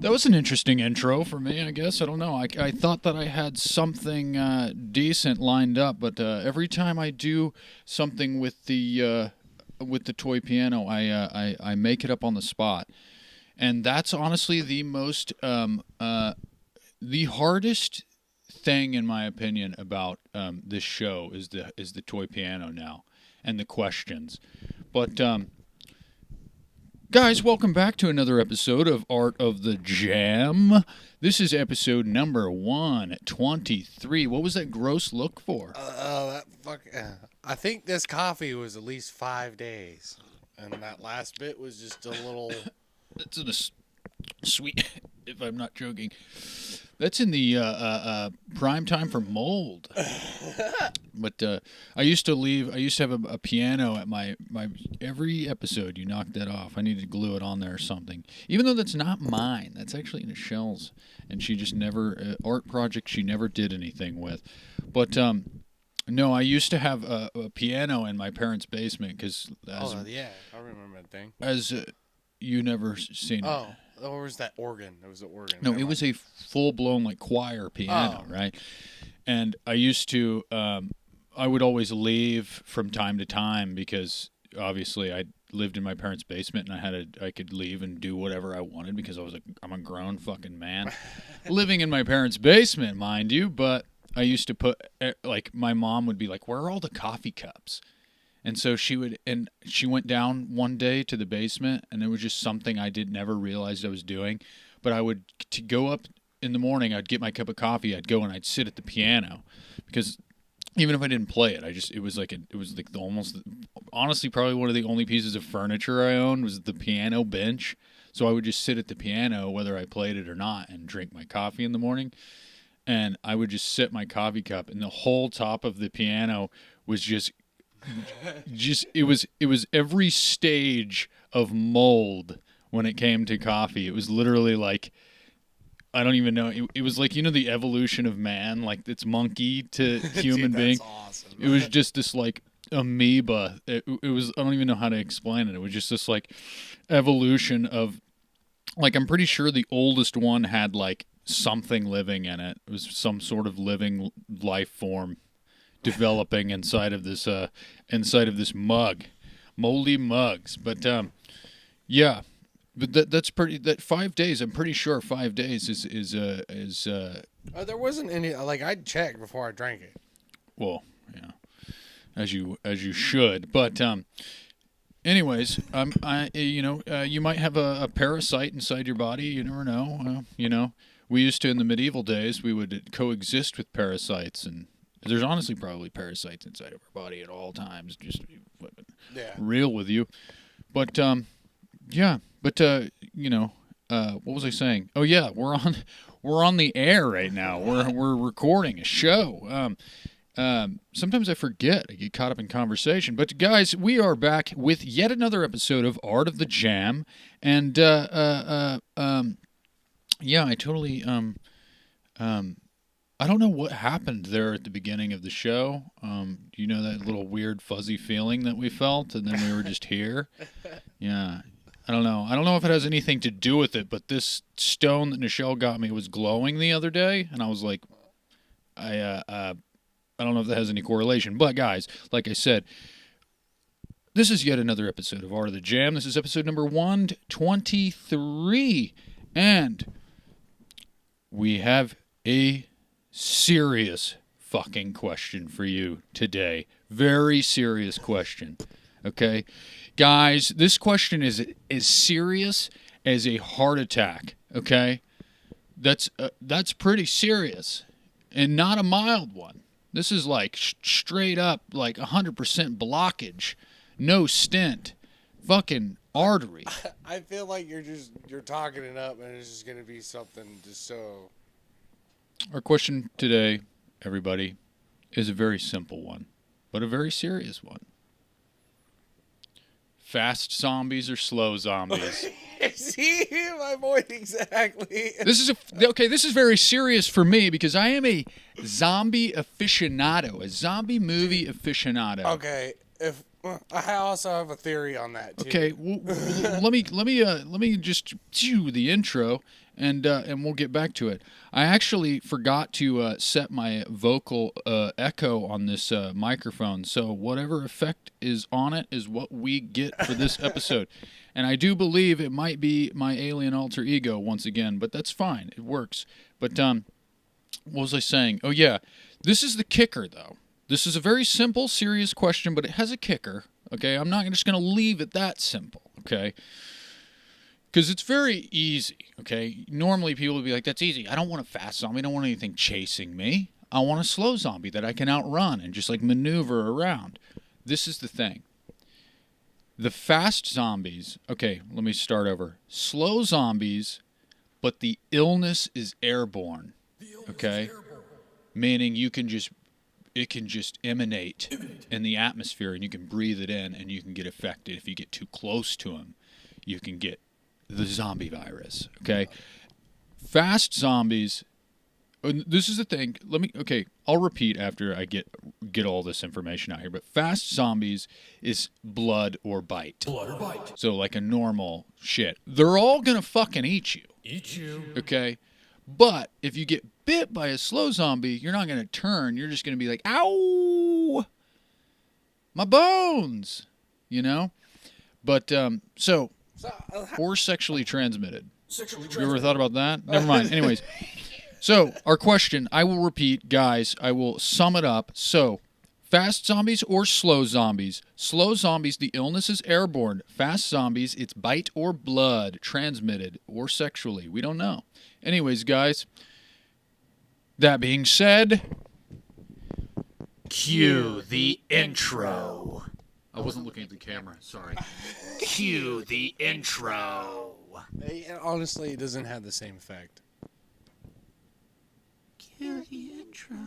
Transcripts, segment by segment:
That was an interesting intro for me, I guess. I don't know. I thought that I had something decent lined up, but every time I do something with the toy piano, I make it up on the spot, and that's honestly the most the hardest thing in my opinion about this show is the toy piano now and the questions, but. Guys, welcome back to another episode of Art of the Jam. This is episode number 123. What was that gross look for? I think this coffee was at least 5 days, and that last bit was just a little. That's in a sweet, if I'm not joking. That's in the prime time for mold. But I used to have a piano at my every episode. You knocked that off. I need to glue it on there or something. Even though that's not mine. That's actually in Michelle's. And she just never, art project she never did anything with. But no, I used to have a piano in my parents' basement. Yeah, I remember that thing. As you never seen it. Or was that organ? It was an organ. No, it was a full-blown like choir piano, right? And I used to, I would always leave from time to time because obviously I lived in my parents' basement and I could leave and do whatever I wanted because I'm a grown fucking man living in my parents' basement, mind you. But I used to put like my mom would be like, "Where are all the coffee cups?" And so she went down one day to the basement, and it was just something I never realized I was doing. But I would to go up in the morning, I'd get my cup of coffee, I'd go and I'd sit at the piano, because even if I didn't play it, it was like honestly probably one of the only pieces of furniture I owned was the piano bench. So I would just sit at the piano whether I played it or not and drink my coffee in the morning. And I would just sit my coffee cup, and the whole top of the piano was just it was every stage of mold when it came to coffee. It was literally like, I don't even know. It was like, the evolution of man, like it's monkey to human being. Awesome. It was just this like amoeba. It was, I don't even know how to explain it. It was just this like evolution of, like, I'm pretty sure the oldest one had like something living in it. It was some sort of living life form developing inside of this mug, moldy mugs. But yeah, but that's pretty. That 5 days, I'm pretty sure 5 days is there wasn't any, like, I'd check before I drank it. Well, yeah, as you should. But anyways, you might have a parasite inside your body. You never know. We used to, in the medieval days, we would coexist with parasites, and there's honestly probably parasites inside of our body at all times, just to be real with you. But, yeah. But, what was I saying? Oh, yeah, we're on the air right now. We're recording a show. Sometimes I forget. I get caught up in conversation. But, guys, we are back with yet another episode of Art of the Jam. And, yeah, I totally, I don't know what happened there at the beginning of the show. You know that little weird fuzzy feeling that we felt, and then we were just here? Yeah. I don't know. I don't know if it has anything to do with it, but this stone that Nichelle got me was glowing the other day, and I was like, I don't know if that has any correlation. But, guys, like I said, this is yet another episode of Art of the Jam. This is episode number 123, and we have a serious fucking question for you today. Very serious question. Okay? Guys, this question is as serious as a heart attack. Okay? That's pretty serious. And not a mild one. This is like straight up like 100% blockage. No stent. Fucking artery. I feel like you're talking it up, and it's just going to be something just so. Our question today, everybody, is a very simple one, but a very serious one. Fast zombies or slow zombies? See my point exactly. This is very serious for me because I am a zombie aficionado, a zombie movie aficionado. Okay, I also have a theory on that too. Okay, well, let me just cue the intro, and we'll get back to it. I actually forgot to set my vocal echo on this microphone, so whatever effect is on it is what we get for this episode. And I do believe it might be my alien alter ego once again, but that's fine. It works. But what was I saying? Oh, yeah. This is the kicker, though. This is a very simple, serious question, but it has a kicker, okay? I'm not just going to leave it that simple, okay? Because it's very easy, okay? Normally people would be like, that's easy. I don't want a fast zombie. I don't want anything chasing me. I want a slow zombie that I can outrun and just, like, maneuver around. This is the thing. The fast zombies, okay, let me start over. Slow zombies, but the illness is airborne, okay? Meaning it can just emanate in the atmosphere, and you can breathe it in, and you can get affected. If you get too close to them, you can get the zombie virus, okay? Fast zombies, this is the thing. I'll repeat after I get all this information out here, but fast zombies is blood or bite. Blood or bite. So like a normal shit. They're all going to fucking eat you. Okay? But if you get bit by a slow zombie, you're not going to turn. You're just going to be like, ow, my bones, you know? But, or sexually transmitted. You ever thought about that? Never mind. Anyways, so our question, I will repeat, guys, I will sum it up. So, fast zombies or slow zombies? Slow zombies, the illness is airborne. Fast zombies, it's bite or blood, transmitted or sexually. We don't know. Anyways, guys, that being said, cue the intro. I wasn't looking at the camera, sorry. Cue the intro. Honestly, it doesn't have the same effect. Cue the intro.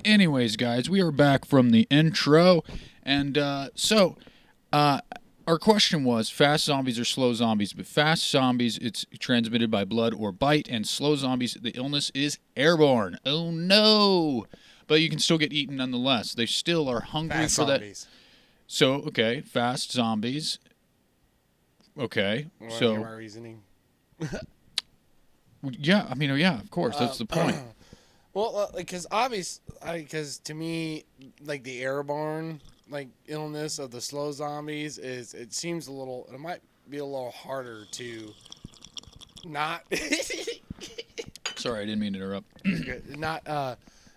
Anyways, guys, we are back from the intro, and our question was fast zombies or slow zombies, but fast zombies, it's transmitted by blood or bite, and slow zombies, the illness is airborne. Oh, no! But you can still get eaten nonetheless. They still are hungry Fast for zombies. that. So, okay, fast zombies. Okay, so... my reasoning? Yeah, I mean, yeah, of course, that's the point. Well, because to me, like the airborne illness of the slow zombies it might be a little harder to not. Sorry, I didn't mean to interrupt.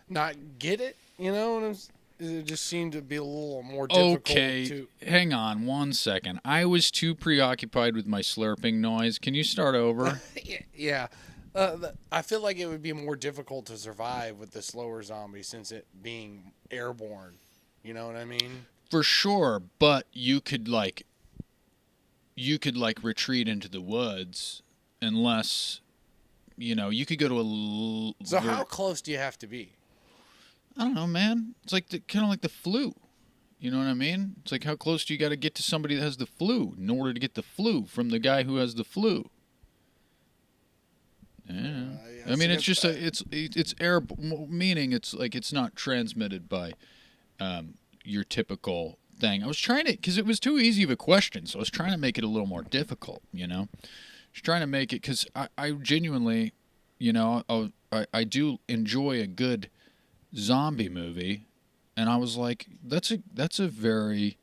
not get it. You know, it just seemed to be a little more difficult. Okay, hang on 1 second. I was too preoccupied with my slurping noise. Can you start over? Yeah. I feel like it would be more difficult to survive with the slower zombie since it being airborne. You know what I mean? For sure, but you could retreat into the woods unless, you could go to a... So how close do you have to be? I don't know, man. It's like kind of like the flu. You know what I mean? It's like how close do you got to get to somebody that has the flu in order to get the flu from the guy who has the flu? Yeah. I mean, it's just it's air, meaning it's not transmitted by your typical thing. I was trying to, because it was too easy of a question, so I was trying to make it a little more difficult. Just trying to make it, because I genuinely, I do enjoy a good zombie movie, and I was like, that's a very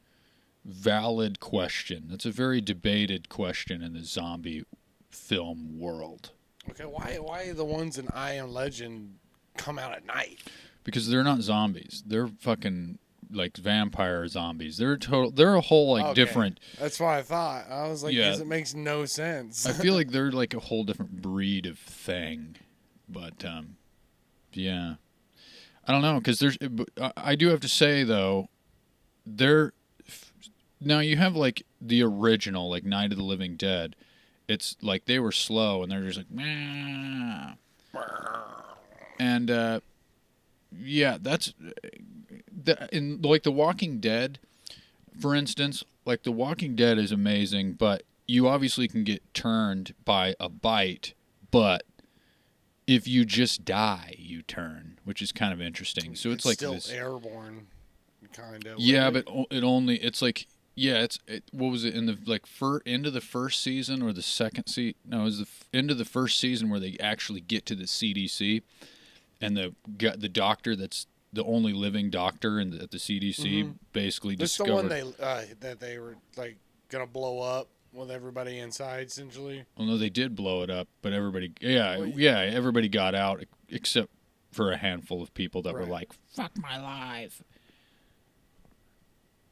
valid question. That's a very debated question in the zombie film world. Okay, why the ones in I Am Legend come out at night? Because they're not zombies. They're fucking like vampire zombies. They're a whole like different. That's what I thought. I was like, Yeah. 'cause it makes no sense. I feel like they're like a whole different breed of thing, but yeah, I don't know because I do have to say though, now you have like the original like Night of the Living Dead. It's like they were slow and they're just like, meh. And yeah, that's in like The Walking Dead, for instance. Like The Walking Dead is amazing, but you obviously can get turned by a bite, but if you just die, you turn, which is kind of interesting. So it's like still this airborne, kind of. Yeah, but it's like what was it in the like end of the first season or the second season? No, it was the end of the first season where they actually get to the CDC, and the doctor that's the only living doctor at the CDC basically discovered. This the one that they were like gonna blow up with everybody inside, essentially. Well, no, they did blow it up, but everybody everybody got out except for a handful of people that were like, "Fuck my life.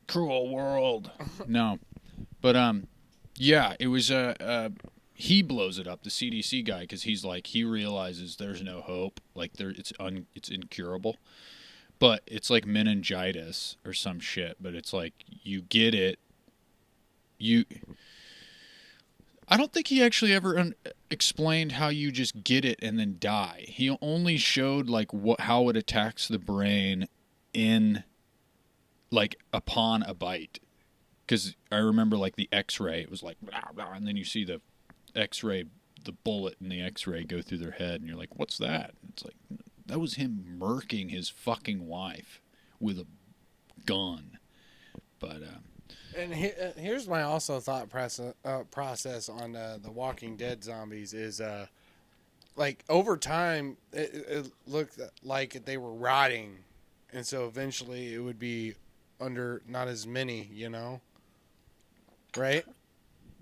Cruel world." No, but yeah, it was he blows it up, the CDC guy, because he realizes there's no hope, like it's incurable, but it's like meningitis or some shit. But it's like you get it, I don't think he actually ever explained how you just get it and then die. He only showed like how it attacks the brain upon a bite. Because I remember like the X-ray, it was like blah, blah, and then you see the X-ray, the bullet in the X-ray go through their head, and you're like, "What's that?" It's like that was him murking his fucking wife with a gun. But and here's my also thought process on the Walking Dead zombies is like over time it looked like they were rotting, and so eventually it would be under not as many, right?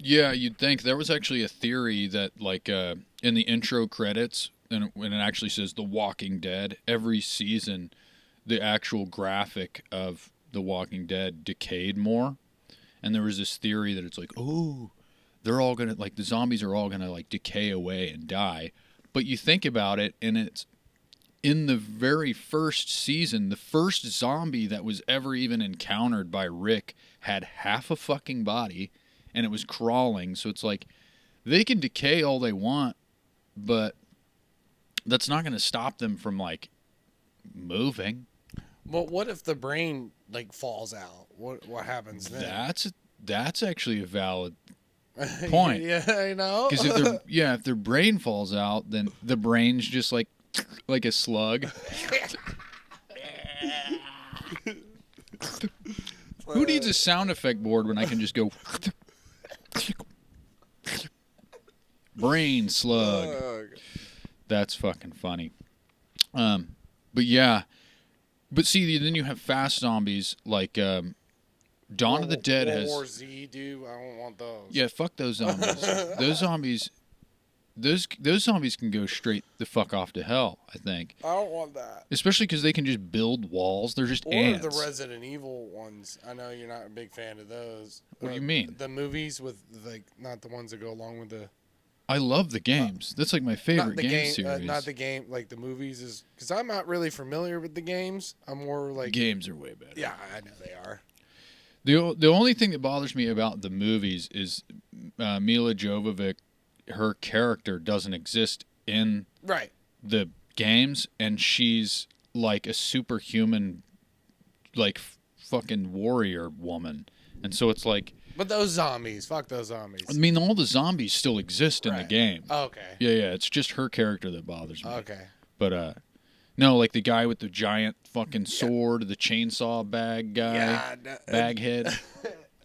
yeah, you'd think. There was actually a theory that like in the intro credits, and when it actually says The Walking Dead, every season the actual graphic of The Walking Dead decayed more. And there was this theory that it's like, oh, they're all gonna like the zombies are all gonna like decay away and die. But you think about it, and it's in the very first season, the first zombie that was ever even encountered by Rick had half a fucking body, and it was crawling. So it's like they can decay all they want, but that's not gonna stop them from like moving. But what if the brain like falls out? What happens then? That's actually a valid point. Yeah, I know. Because if their brain falls out, then the brain's just like a slug. Who needs a sound effect board when I can just go brain slug? That's fucking funny. But yeah. But see, then you have fast zombies like Dawn of the Dead has. World War Z, dude. I don't want those. Yeah, fuck those zombies. Those zombies can go straight the fuck off to hell, I think. I don't want that. Especially because they can just build walls. They're just ants. Or the Resident Evil ones. I know you're not a big fan of those. What do you mean? The movies with like not the ones that go along with the. I love the games. That's like my favorite game series. Not the game, like the movies is because I'm not really familiar with the games. I'm more like games are way better. Yeah, I know they are. The only thing that bothers me about the movies is Mila Jovovich. Her character doesn't exist in the games, and she's like a superhuman, like fucking warrior woman, and so it's like. But those zombies, fuck those zombies. I mean, all the zombies still exist in the game. Oh, okay. Yeah, it's just her character that bothers me. Okay. But no, like the guy with the giant fucking sword, the chainsaw bag guy, baghead.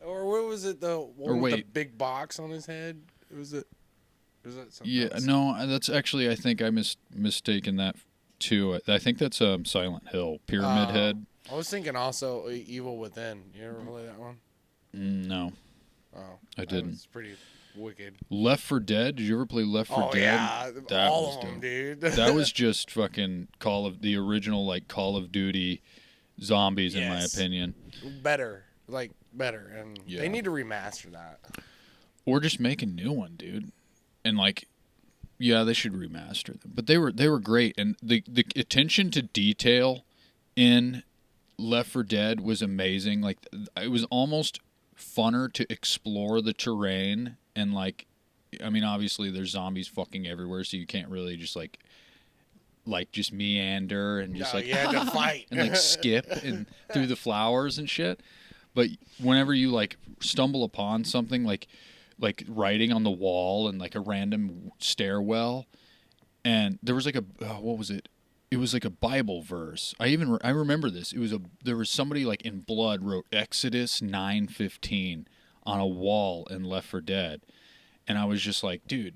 Or what was it? The one with the big box on his head. Was that something else? No, that's actually I think I mistaken that too. I think that's Silent Hill, Pyramid Head. I was thinking also Evil Within. You ever play that one? No. Oh, I didn't. It's pretty wicked. Left 4 Dead? Did you ever play Left 4 Dead? Yeah, that all of them, dude. That was just fucking the original like Call of Duty zombies, in my Yes. opinion. Better, and they need to remaster that. Or just make a new one, dude. And like, yeah, they should remaster them. But they were great, and the attention to detail in Left 4 Dead was amazing. Like, it was almost funner to explore the terrain, and like, I mean, obviously there's zombies fucking everywhere, so you can't really just like just meander and just you had to fight and like skip and through the flowers and shit. But whenever you like stumble upon something like writing on the wall and like a random stairwell, and there was like what was it? It was like a Bible verse. I remember this. There was somebody like in blood wrote Exodus 9:15 on a wall in Left 4 Dead, and I was just like, dude,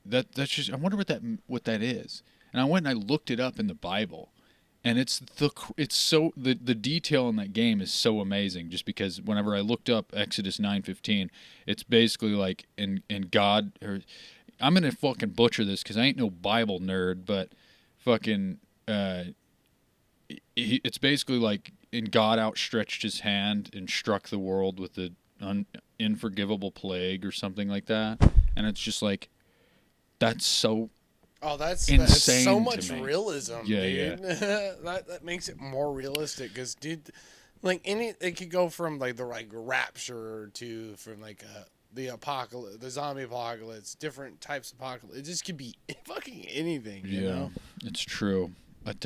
that's just, I wonder what that is. And I went and I looked it up in the Bible, and the detail in that game is so amazing. Just because whenever I looked up Exodus 9:15, it's basically like in God, or I'm gonna fucking butcher this because I ain't no Bible nerd, but fucking it's basically like in God outstretched his hand and struck the world with the unforgivable plague or something like that, and it's just like, that's so. Oh, that's insane. That's so much realism, yeah, dude. Yeah. that makes it more realistic, because, dude, like it could go from like the rapture to from like the apocalypse, the zombie apocalypse, different types of apocalypse. It just could be fucking anything. You know? It's true. But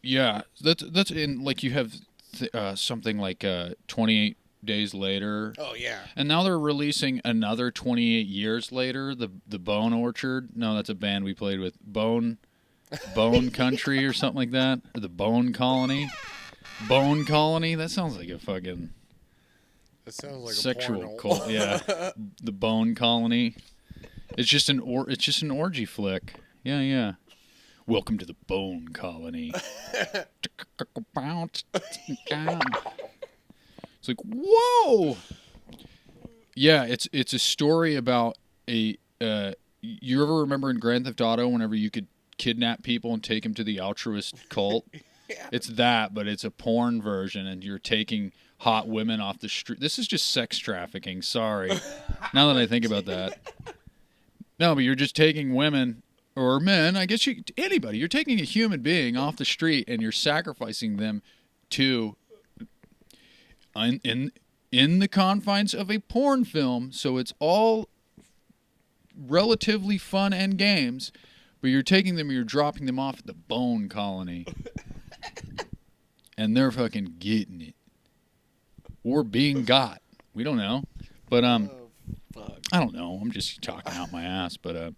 yeah, that's in, like, you have something like 28 days later. Oh yeah. And now they're releasing another 28 years later, the Bone Orchard. No, that's a band we played with. Bone Country or something like that. Or the Bone Colony. Bone Colony? That sounds like a fucking sexual a porno. cult. Yeah. The Bone Colony. It's just an orgy flick. Yeah. Welcome to the Bone Colony. It's like, whoa! Yeah, it's a story about you ever remember in Grand Theft Auto whenever you could kidnap people and take them to the altruist cult? Yeah. It's that, but it's a porn version, and you're taking hot women off the street. This is just sex trafficking, sorry. Now that I think about that. No, but you're just taking women, or men, I guess anybody. You're taking a human being off the street, and you're sacrificing them to... in the confines of a porn film, so it's all relatively fun and games, but you're taking them and you're dropping them off at the Bone Colony. And they're fucking getting it. Or being got. We don't know. But I don't know. I'm just talking out my ass, but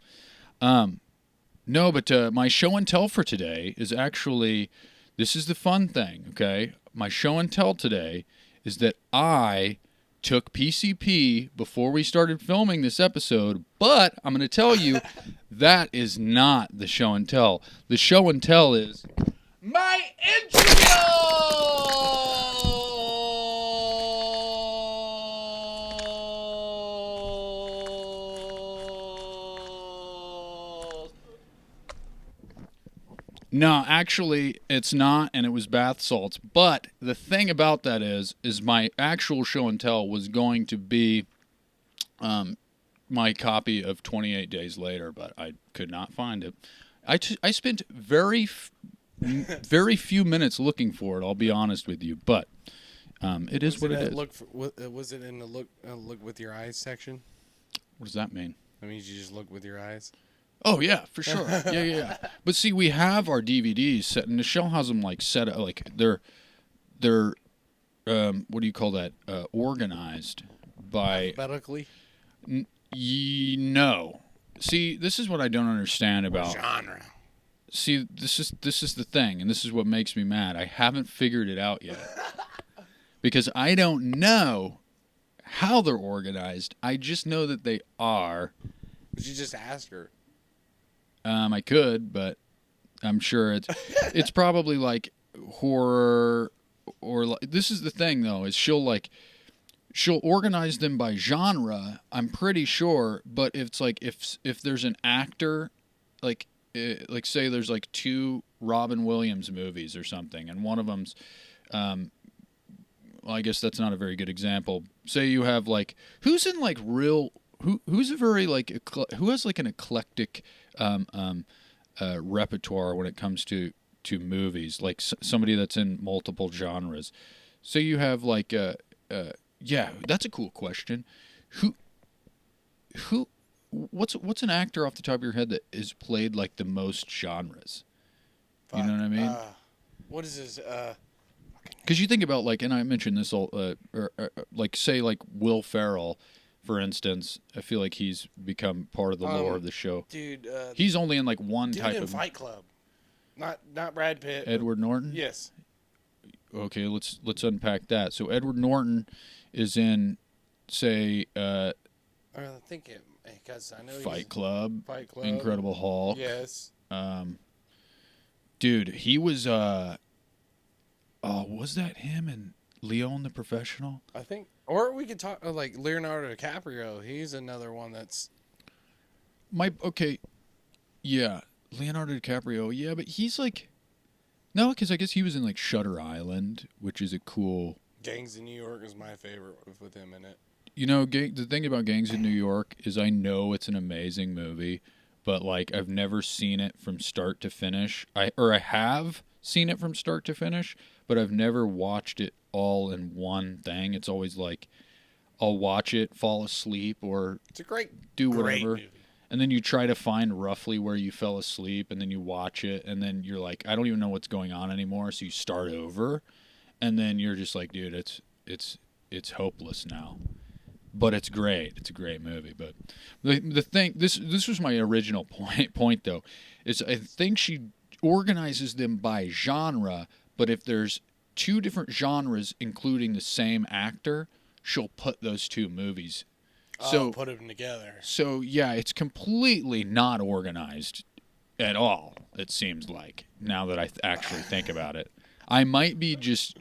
no, but my show and tell for today is actually, this is the fun thing, okay? My show and tell today is that I took PCP before we started filming this episode, but I'm going to tell you that is not the show and tell. The show and tell is my intro! No, actually, it's not, and it was bath salts. But the thing about that is my actual show and tell was going to be my copy of 28 Days Later, but I could not find it. I spent very few minutes looking for it, I'll be honest with you, but it is what it is. Was it in the look with your eyes section? What does that mean? That means you just look with your eyes? Oh yeah, for sure. Yeah. But see, we have our DVDs set, and the show has them like set up, like they're what do you call that? Organized by alphabetically. No. See, this is what I don't understand about genre. See, this is the thing, and this is what makes me mad. I haven't figured it out yet because I don't know how they're organized. I just know that they are. But you just asked her. I could, but I'm sure it's probably like horror, or like, this is the thing though, is she'll organize them by genre, I'm pretty sure, but it's like if there's an actor, like like say there's like 2 Robin Williams movies or something, and one of them's, well, I guess that's not a very good example. Say you have like who's in like real who's a very like who has like an eclectic repertoire when it comes to movies, like somebody that's in multiple genres. So you have like yeah, that's a cool question. Who what's an actor off the top of your head that has played like the most genres? Fuck. You know what I mean? What is this? Because you think about like, and I mentioned this all, like say like Will Ferrell, for instance. I feel like he's become part of the lore of the show. Dude, he's only in like one dude type in of Fight Club. Not Brad Pitt. Edward Norton. Yes. Okay, let's unpack that. So Edward Norton is in, say, I think it because I know Fight Club, Club, Incredible Hulk. Yes. Dude, he was was that him and Leon the Professional? I think, or we could talk like Leonardo DiCaprio. He's another one that's okay, yeah, Leonardo DiCaprio. Yeah, but he's like, no, because I guess he was in like Shutter Island, which is a cool. Gangs in New York is my favorite with him in it. You know, the thing about Gangs in New York is I know it's an amazing movie, but like I've never seen it from start to finish. I have seen it from start to finish, but I've never watched it all in one thing. It's always like I'll watch it, fall asleep, or it's a great whatever. Movie. And then you try to find roughly where you fell asleep, and then you watch it, and then you're like, I don't even know what's going on anymore, so you start over, and then you're just like, dude, it's hopeless now. But it's great. It's a great movie. But the thing, this was my original point though, is I think she organizes them by genre, but if there's 2 different genres including the same actor, she'll put those 2 movies. So put them together. So yeah, it's completely not organized at all. It seems like, now that I actually think about it, I might be just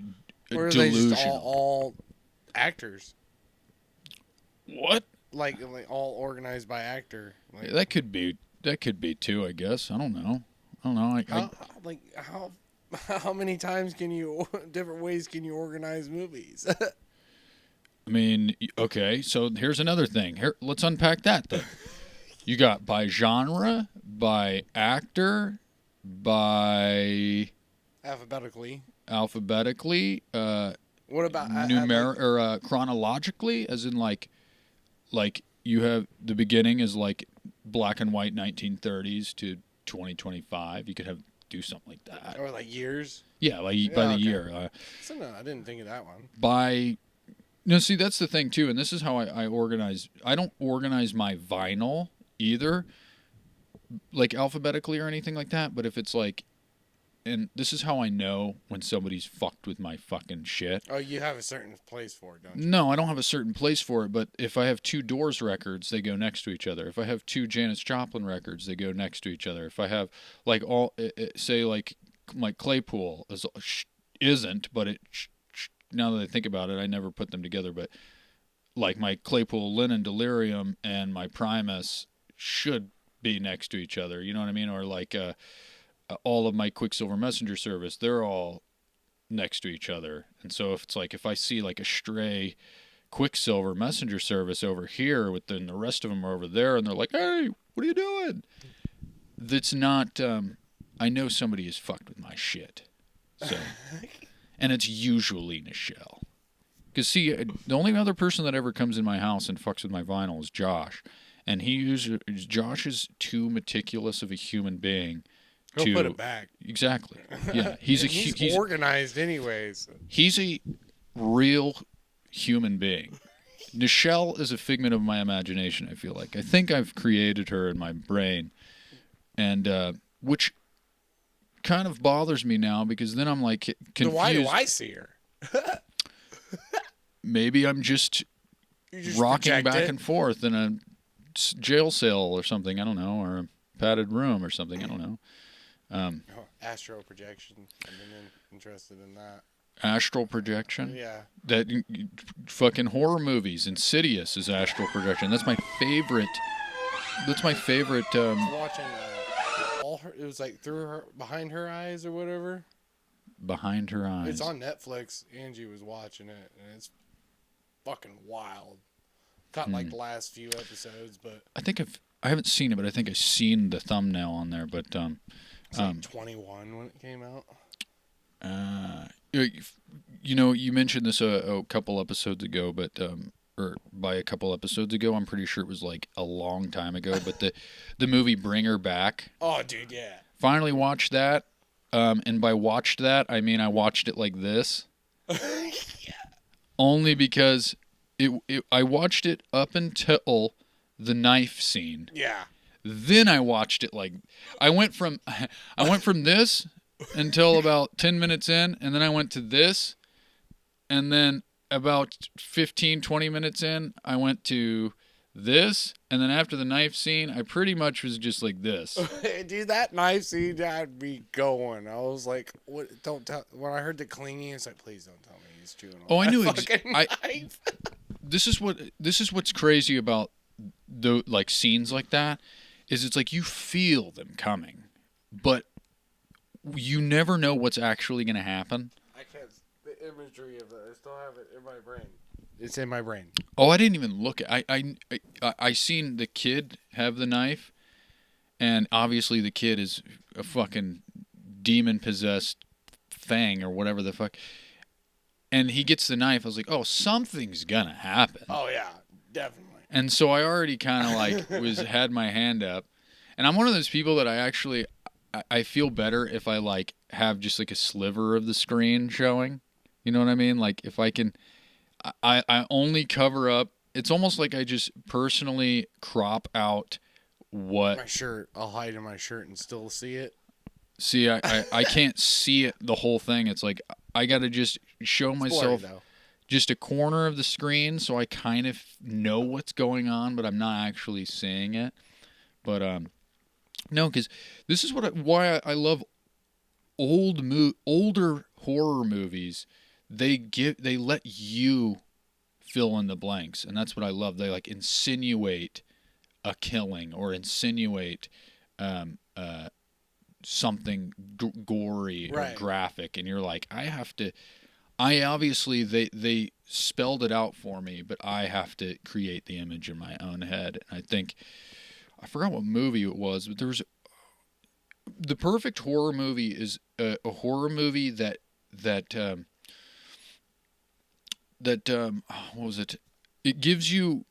or delusional. Are they just all actors? What? Like all organized by actor. Like, that could be too, I guess. I don't know. How many times different ways can you organize movies? I mean, okay, so here's another thing. Here, let's unpack that then. You got by genre, by actor, by alphabetically. What about chronologically, as in like you have the beginning is like black and white 1930s to 2025. You could do something like that. Or like years? Yeah, like by the year. So no, I didn't think of that one. No, see, that's the thing too, and this is how I organize. I don't organize my vinyl either, like alphabetically or anything like that. But if it's like, and this is how I know when somebody's fucked with my fucking shit. Oh, you have a certain place for it, don't you? No, I don't have a certain place for it, but if I have 2 Doors records, they go next to each other. If I have 2 Janis Joplin records, they go next to each other. If I have, like, say, like Claypool isn't, but now that I think about it, I never put them together, but like my Claypool Lennon Delirium and my Primus should be next to each other, you know what I mean? Or like all of my Quicksilver Messenger Service, they're all next to each other. And so if I see like a stray Quicksilver Messenger Service over here, then the rest of them are over there, and they're like, hey, what are you doing? That's not, I know somebody is fucked with my shit. So, and it's usually Nichelle. Because see, the only other person that ever comes in my house and fucks with my vinyl is Josh. And Josh is too meticulous of a human being. He'll put it back. Exactly. Yeah, he's organized anyways. He's a real human being. Nichelle is a figment of my imagination, I feel like. I think I've created her in my brain, and which kind of bothers me now, because then I'm like confused. Then why do I see her? Maybe I'm just rocking back and forth in a jail cell or something. I don't know, or a padded room or something. I don't know. Astral projection. I've been interested in that. Astral projection? Yeah. That fucking horror movies. Insidious is astral projection. That's my favorite. Watching all her. It was like through her, behind her eyes or whatever. Behind her eyes. It's on Netflix. Angie was watching it, and it's fucking wild. Caught like the last few episodes, but I haven't seen it, but I think I've seen the thumbnail on there. But it's like 21 when it came out. You mentioned this a couple episodes ago, but or by a couple episodes ago, I'm pretty sure it was like a long time ago. But the movie Bring Her Back. Oh, dude, yeah. Finally watched that, and by watched that I mean I watched it like this. Yeah. Only because I watched it up until the knife scene. Yeah. Then I watched it like I went from this until about 10 minutes in, and then I went to this, and then about 15, 20 minutes in, I went to this, and then after the knife scene, I pretty much was just like this. Dude, that knife scene had me going. I was like, "What? Don't tell." When I heard the clinging, it's like, "Please don't tell me he's chewing on." Oh, I knew knife. This is what's crazy about the like scenes like that is it's like you feel them coming, but you never know what's actually going to happen. I can't. The imagery of it, I still have it in my brain. It's in my brain. Oh, I didn't even look at. I seen the kid have the knife, and obviously the kid is a fucking demon possessed thing or whatever the fuck. And he gets the knife. I was like, oh, something's gonna happen. Oh yeah, definitely. And so I already kind of like had my hand up, and I'm one of those people that I feel better if I like have just like a sliver of the screen showing. You know what I mean? Like if I can, I only cover up. It's almost like I just personally crop out what my shirt. I'll hide in my shirt and still see it. See, I can't see it the whole thing. It's like I gotta just show myself just a corner of the screen so I kind of know what's going on, but I'm not actually seeing it. But no, because this is why I love older horror movies. They let you fill in the blanks, and that's what I love. They like insinuate a killing or insinuate something gory or graphic, and you're like, I obviously they spelled it out for me, but I have to create the image in my own head. And I think I forgot what movie it was, but there was the perfect horror movie is a horror movie that what was it? It gives you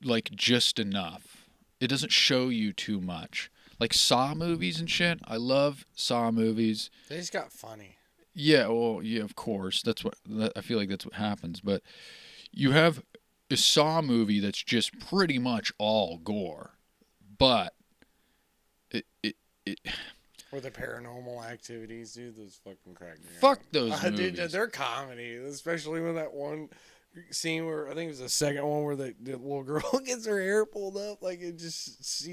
like just enough. It doesn't show you too much. Like Saw movies and shit. I love Saw movies. They just got funny. Yeah, well, yeah, of course. I feel like that's what happens. But you have a Saw movie that's just pretty much all gore, but it or the Paranormal Activities, dude. Those fucking crack me. Fuck those movies. Dude, they're comedy, especially when that one scene where I think it was the second one where the little girl gets her hair pulled up, like it just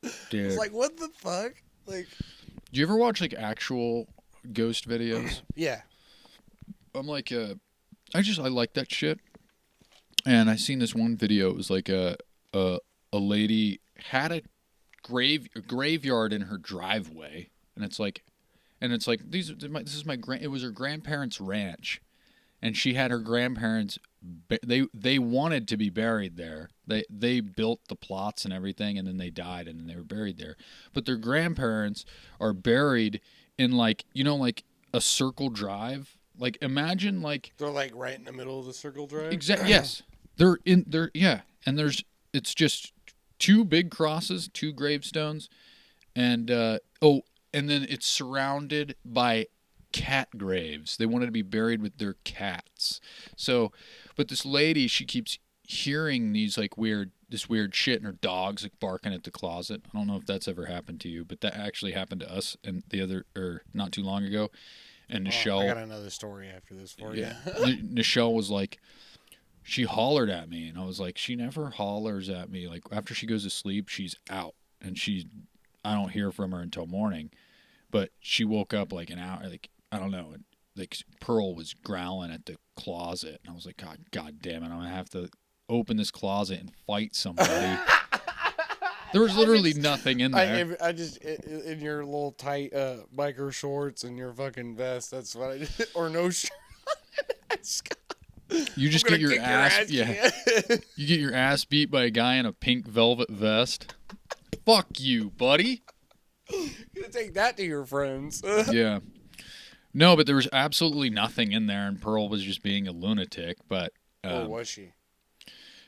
it's like what the fuck, like. Do you ever watch like actual ghost videos? Yeah. I'm like I like that shit. And I seen this one video. It was like a lady had a graveyard in her driveway, and it's like it was her grandparents' ranch, and she had her grandparents. They wanted to be buried there. They built the plots and everything, and then they died, and then they were buried there. But their grandparents are buried in like a circle drive. Like imagine like they're like right in the middle of the circle drive. Exactly. Yes, yeah, and it's just two big crosses, two gravestones, and and then it's surrounded by cat graves. They wanted to be buried with their cats. So, but this lady, she keeps hearing these like weird shit, and her dog's like barking at the closet. I don't know if that's ever happened to you, but that actually happened to us and not too long ago. And Nichelle, I got another story after this for you. Nichelle was like, she hollered at me, and I was like, she never hollers at me. Like after she goes to sleep, she's out, and I don't hear from her until morning. But she woke up like an hour, like I don't know, like Pearl was growling at the closet, and I was like, God damn it, I'm gonna have to open this closet and fight somebody. There was literally nothing in there. I just in your little tight biker shorts and your fucking vest. That's what I did. Or no shirt. You just get your ass. Yeah. You get your ass beat by a guy in a pink velvet vest. Fuck you, buddy. You're gonna take that to your friends. Yeah. No, but there was absolutely nothing in there, and Pearl was just being a lunatic. But or was she?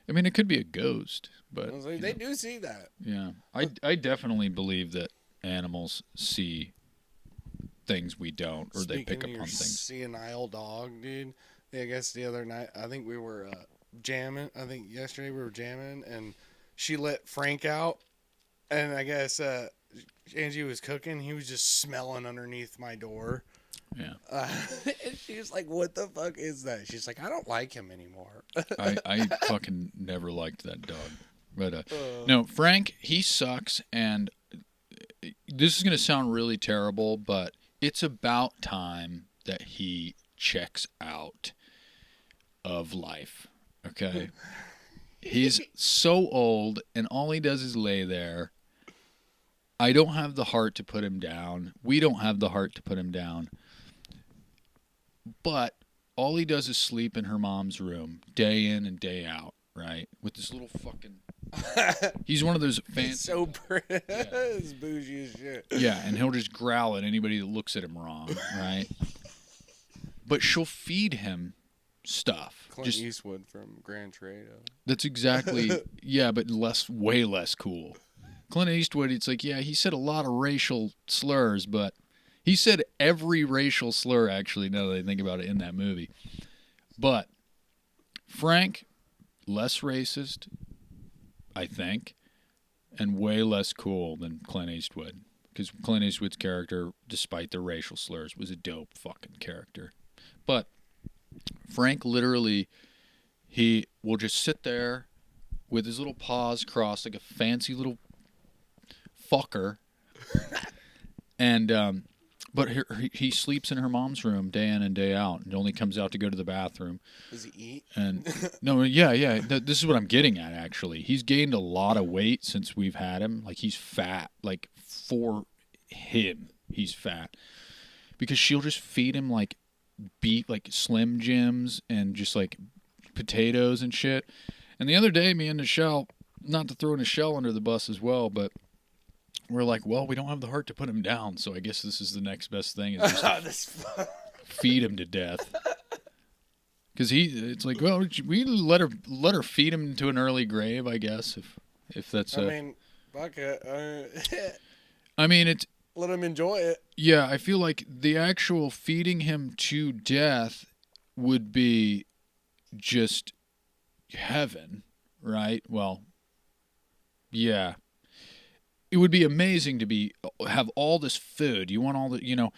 I mean, it could be a ghost, but I was like, they do see that. Yeah, I definitely believe that animals see things we don't, or they pick up on things. Senile dog, dude. Yeah, I guess the other night, I think we were jamming. I think yesterday we were jamming, and she let Frank out, and I guess Angie was cooking. He was just smelling underneath my door. Yeah. And she was like, "What the fuck is that?" She's like, "I don't like him anymore." I fucking never liked that dog. But no, Frank, he sucks, and this is going to sound really terrible, but it's about time that he checks out of life, okay? He's so old, and all he does is lay there. I don't have the heart to put him down. We don't have the heart to put him down. But all he does is sleep in her mom's room day in and day out, right? With this little fucking... He's one of those fancy... So pretty. Yeah. It's bougie as shit. Yeah, and he'll just growl at anybody that looks at him wrong, right? But she'll feed him stuff. Clint Eastwood from Gran Torino. That's exactly... Yeah, but way less cool. Clint Eastwood, it's like, yeah, he said a lot of racial slurs, but... He said every racial slur, actually, now that I think about it, in that movie. But Frank, less racist, I think, and way less cool than Clint Eastwood. Because Clint Eastwood's character, despite the racial slurs, was a dope fucking character. But Frank literally, he will just sit there with his little paws crossed like a fancy little fucker. And... But he sleeps in her mom's room day in and day out, and only comes out to go to the bathroom. Does he eat? And no, yeah. This is what I'm getting at. Actually, he's gained a lot of weight since we've had him. Like, he's fat. Like, for him, he's fat because she'll just feed him like beef, like Slim Jims, and just like potatoes and shit. And the other day, me and Nichelle, not to throw Nichelle under the bus as well, but. We're like, well, we don't have the heart to put him down, so I guess this is the next best thing is just feed him to death. Because it's like, well, we let her feed him to an early grave, I guess, if that's. I mean, fuck it. I mean, it's. Let him enjoy it. Yeah, I feel like the actual feeding him to death would be just heaven, right? Well, yeah. It would be amazing to have all this food. You want all the,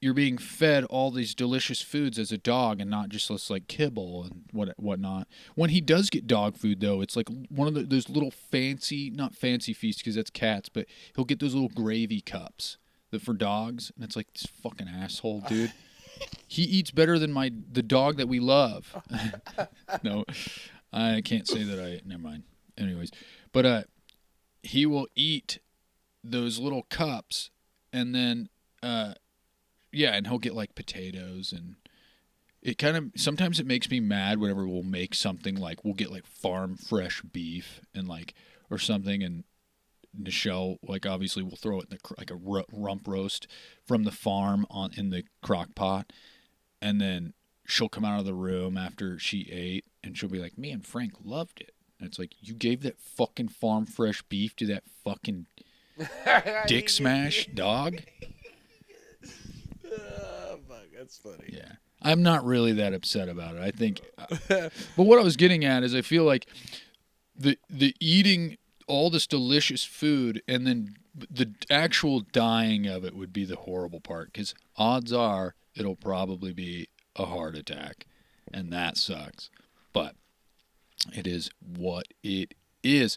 you're being fed all these delicious foods as a dog, and not just this like kibble and whatnot. When he does get dog food, though, it's like one of those little not fancy feasts because that's cats, but he'll get those little gravy cups that for dogs, and it's like, this fucking asshole, dude. He eats better than the dog that we love. No, I can't say that. Never mind. Anyways, but he will eat those little cups, and then and he'll get like potatoes, and it kind of sometimes it makes me mad whenever we'll make something like we'll get like farm fresh beef and like or something, and Nichelle like obviously will throw it in like a rump roast from the farm in the crock pot, and then she'll come out of the room after she ate, and she'll be like, "Me and Frank loved it." And it's like, you gave that fucking farm fresh beef to that fucking dick smash dog? Fuck, that's funny. Yeah. I'm not really that upset about it. I think, but what I was getting at is I feel like the eating all this delicious food and then the actual dying of it would be the horrible part, because odds are it'll probably be a heart attack, and that sucks. But it is what it is.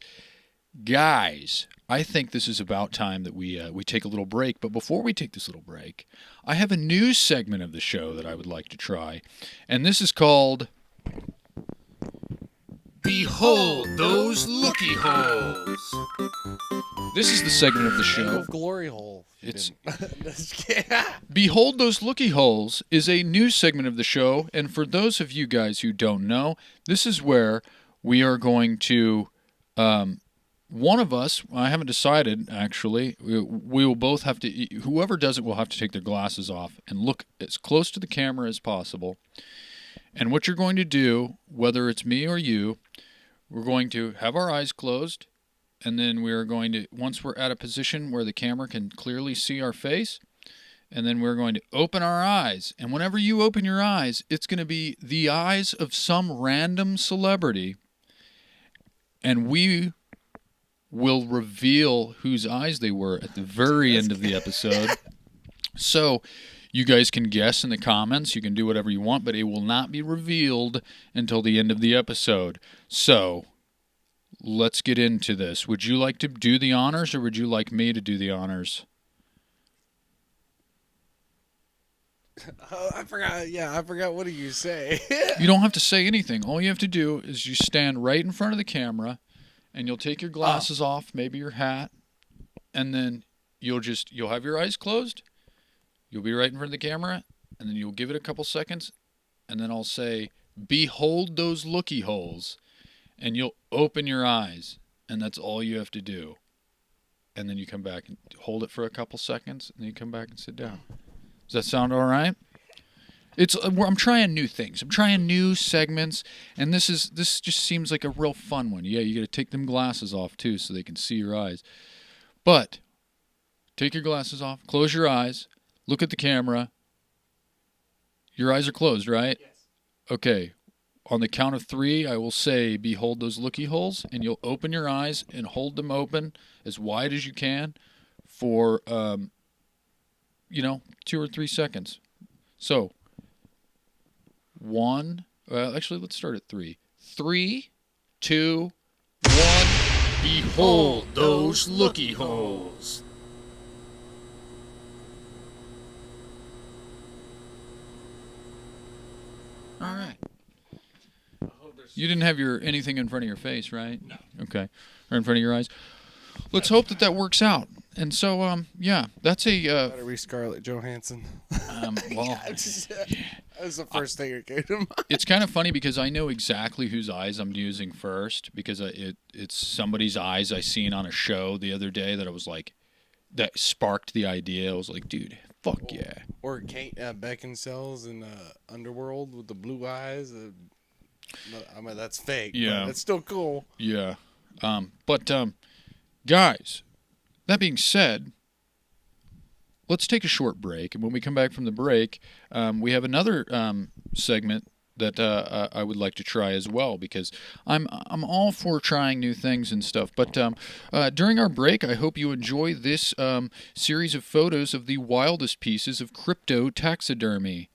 Guys, I think this is about time that we take a little break. But before we take this little break, I have a new segment of the show that I would like to try. And this is called Behold Those Looky Holes. This is the segment of the show. Glory hole. It's Yeah. Behold Those Looky Holes is a new segment of the show, and for those of you guys who don't know, this is where we are going to, one of us, I haven't decided actually, we will both have to, whoever does it will have to take their glasses off and look as close to the camera as possible. And what you're going to do, whether it's me or you, we're going to have our eyes closed, and then we're going to, once we're at a position where the camera can clearly see our face, and then we're going to open our eyes. And whenever you open your eyes, it's going to be the eyes of some random celebrity, and we will reveal whose eyes they were at the very end of the episode. So you guys can guess in the comments. You can do whatever you want, but it will not be revealed until the end of the episode. So let's get into this. Would you like to do the honors, or would you like me to do the honors? Oh, I forgot. Yeah, I forgot. What do you say? You don't have to say anything. All you have to do is you stand right in front of the camera, and you'll take your glasses off, maybe your hat, and then you'll have your eyes closed. You'll be right in front of the camera, and then you'll give it a couple seconds, and then I'll say, "Behold those looky holes," and you'll open your eyes, and that's all you have to do. And then you come back and hold it for a couple seconds, and then you come back and sit down. Does that sound all right? I'm trying new things. I'm trying new segments, and this just seems like a real fun one. Yeah, you got to take them glasses off too, so they can see your eyes. But take your glasses off, close your eyes, look at the camera. Your eyes are closed, right? Yes. Okay. On the count of 3, I will say, "Behold those looky holes," and you'll open your eyes and hold them open as wide as you can for 2 or 3 seconds. So, 1, actually, let's start at 3. 3, 2, 1. Behold those looky holes. All right. You didn't have anything in front of your face, right? No. Okay. Or in front of your eyes. Let's hope that works out. And so, yeah, that's a. Gotta be Scarlett Johansson. Well, That was the first thing that came to mind. it's kind of funny because I know exactly whose eyes I'm using first, because it's somebody's eyes I seen on a show the other day that I was like, that sparked the idea. I was like, dude, fuck yeah. Or Kate Beckinsale's in Underworld with the blue eyes. I mean, that's fake. Yeah. But it's still cool. Yeah. But guys, that being said, let's take a short break. And when we come back from the break, we have another segment that I would like to try as well, because I'm all for trying new things and stuff. But during our break, I hope you enjoy this series of photos of the wildest pieces of crypto taxidermy.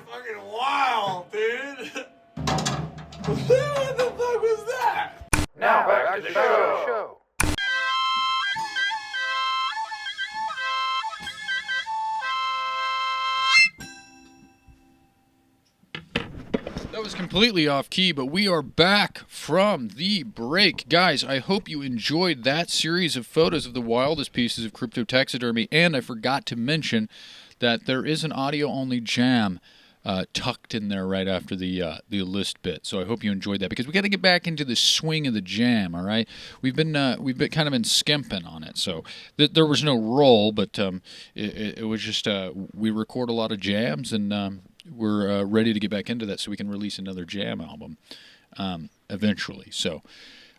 fucking wild, dude. What the fuck was that? Now back to the show. That was completely off key, but we are back from the break. Guys, I hope you enjoyed that series of photos of the wildest pieces of crypto taxidermy, and I forgot to mention that there is an audio-only jam tucked in there right after the list bit. So I hope you enjoyed that, because we got to get back into the swing of the jam. All right, we've been kind of been skimping on it. So there was no roll, but it was just we record a lot of jams, and we're ready to get back into that so we can release another jam album eventually. So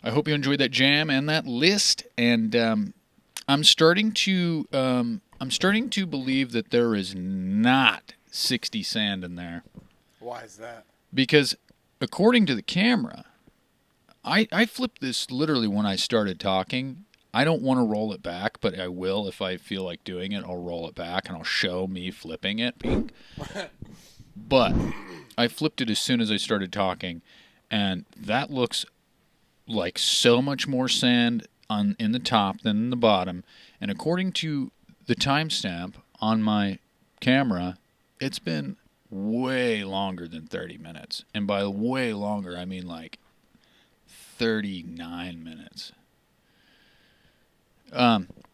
I hope you enjoyed that jam and that list. And I'm starting to believe that there is not 60 sand in there. Why is that? Because according to the camera, I flipped this literally when I started talking. I don't want to roll it back, but I will if I feel like doing it. I'll roll it back and I'll show me flipping it. But I flipped it as soon as I started talking, and that looks like so much more sand in the top than in the bottom. And according to the timestamp on my camera, it's been way longer than 30 minutes. And by way longer, I mean like 39 minutes.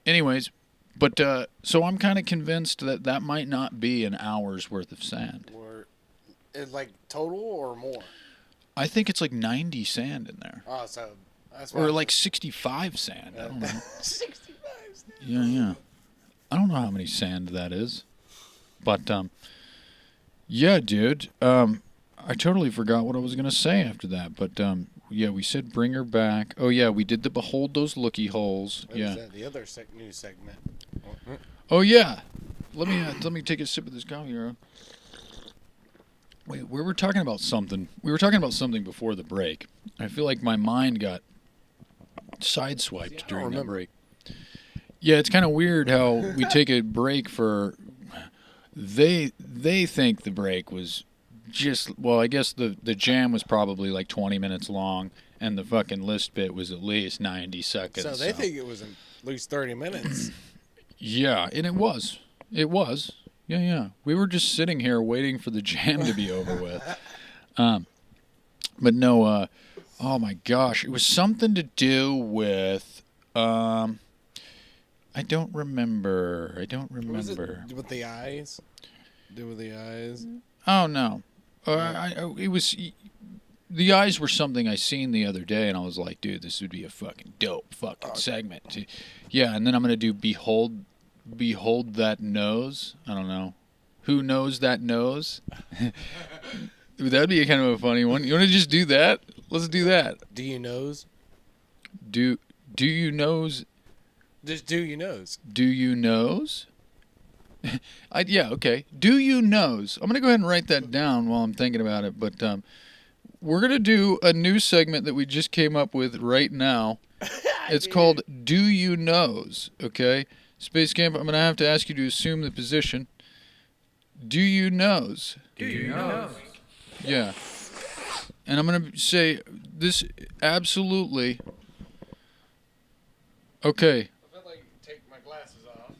Anyways, but so I'm kind of convinced that might not be an hour's worth of sand. Like total or more? I think it's like 90 sand in there. Oh, so that's or like 65 sand. I don't know. 65 sand. Yeah. I don't know how many sand that is. But, yeah, dude. I totally forgot what I was going to say after that. But, yeah, we said bring her back. Oh, yeah, we did the Behold Those Looky Holes. What yeah. is that? The other new segment. Oh, yeah. Let me take a sip of this coffee, here. Wait, we were talking about something. We were talking about something before the break. I feel like my mind got sideswiped during that break. Yeah, it's kind of weird how we take a break for. They think the break was just, well, I guess the jam was probably like 20 minutes long, and the fucking list bit was at least 90 seconds. So they think it was at least 30 minutes. Yeah, and it was. It was. Yeah. We were just sitting here waiting for the jam to be over with. But no, oh my gosh. It was something to do with, I don't remember. Was it with the eyes? Do with the eyes? Oh, no. It was, the eyes were something I seen the other day, and I was like, dude, this would be a fucking dope fucking segment. Yeah, and then I'm going to do Behold That Nose. I don't know. Who knows that nose? That'd be kind of a funny one. You want to just do that? Let's do that. Do you nose? Do you nose? Just do you nose. Do you nose? Yeah, okay. Do you nose? I'm going to go ahead and write that down while I'm thinking about it. But we're going to do a new segment that we just came up with right now. It's called Do You Nose? Okay? Space Camp, I'm going to have to ask you to assume the position. Do you nose? Do you nose? Yeah. And I'm going to say this absolutely. Okay. I feel like take my glasses off.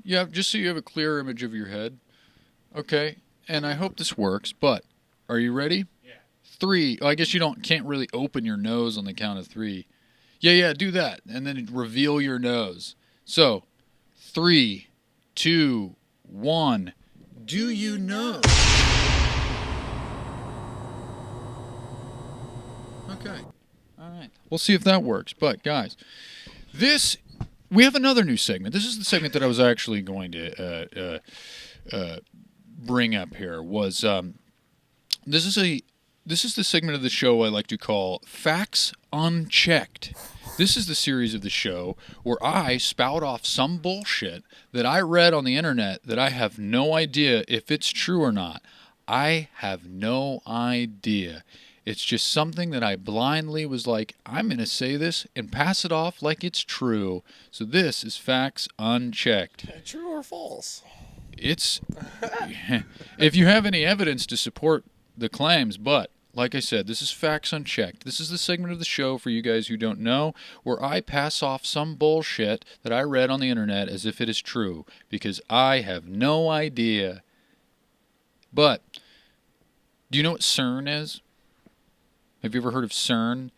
Yeah, just so you have a clear image of your head. Okay. And I hope this works, but are you ready? Yeah. 3. I guess you can't really open your nose on the count of 3. Yeah, do that. And then reveal your nose. So, 3, 2, 1. Do you know? Okay. All right. We'll see if that works. But, guys, we have another new segment. This is the segment that I was actually going to bring up here. This is the segment of the show I like to call Facts Unchecked. This is the series of the show where I spout off some bullshit that I read on the internet that I have no idea if it's true or not. I have no idea. It's just something that I blindly was like, I'm going to say this and pass it off like it's true. So this is Facts Unchecked. True or false? it's if you have any evidence to support the claims, but like I said, this is facts unchecked. This is the segment of the show for you guys who don't know where I pass off some bullshit that I read on the internet as if it is true because I have no idea. But do you know what CERN is? Have you ever heard of CERN?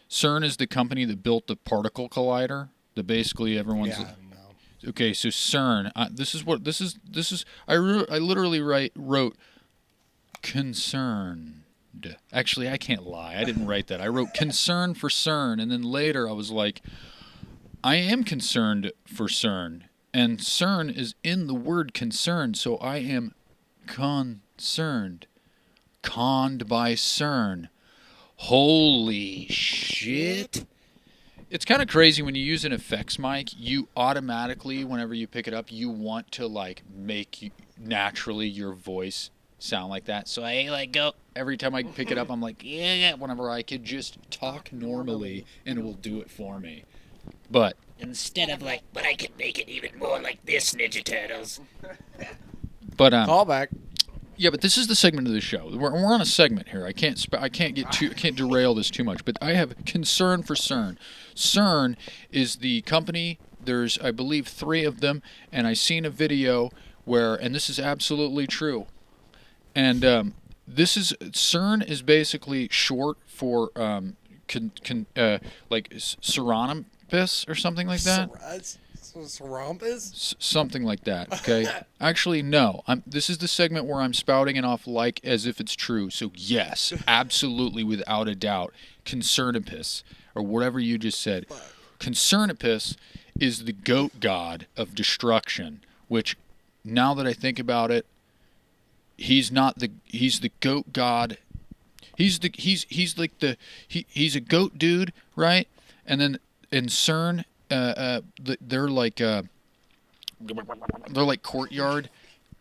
CERN is the company that built the particle collider that basically everyone's... Yeah, no. Okay, so CERN. This is. I literally wrote concerned. Actually, I can't lie. I didn't write that. I wrote concern for CERN, and then later I was like, I am concerned for CERN, and CERN is in the word concerned, so I am concerned. Conned by CERN. Holy shit. It's kind of crazy when you use an effects mic, you automatically, whenever you pick it up, you want to like make naturally your voice sound like that. So I like go every time I pick it up, I'm like, yeah, whenever I could just talk normally and it will do it for me. But instead of like, but I can make it even more like this, Ninja Turtles. But Call back. yeah, but this is the segment of the show. We're on a segment here. I can't derail this too much. But I have concern for CERN. CERN is the company. There's, I believe, 3 of them, and I seen a video where, and this is absolutely true. And CERN is basically short for like Ceranomus or something like that. Something like that, okay? Actually, no. This is the segment where I'm spouting it off like as if it's true. So, yes, absolutely, without a doubt, Concernipus, or whatever you just said. Concernipus is the goat god of destruction, which, now that I think about it, he's the goat god. He's a goat dude, right? And then in CERN, they're like courtyard.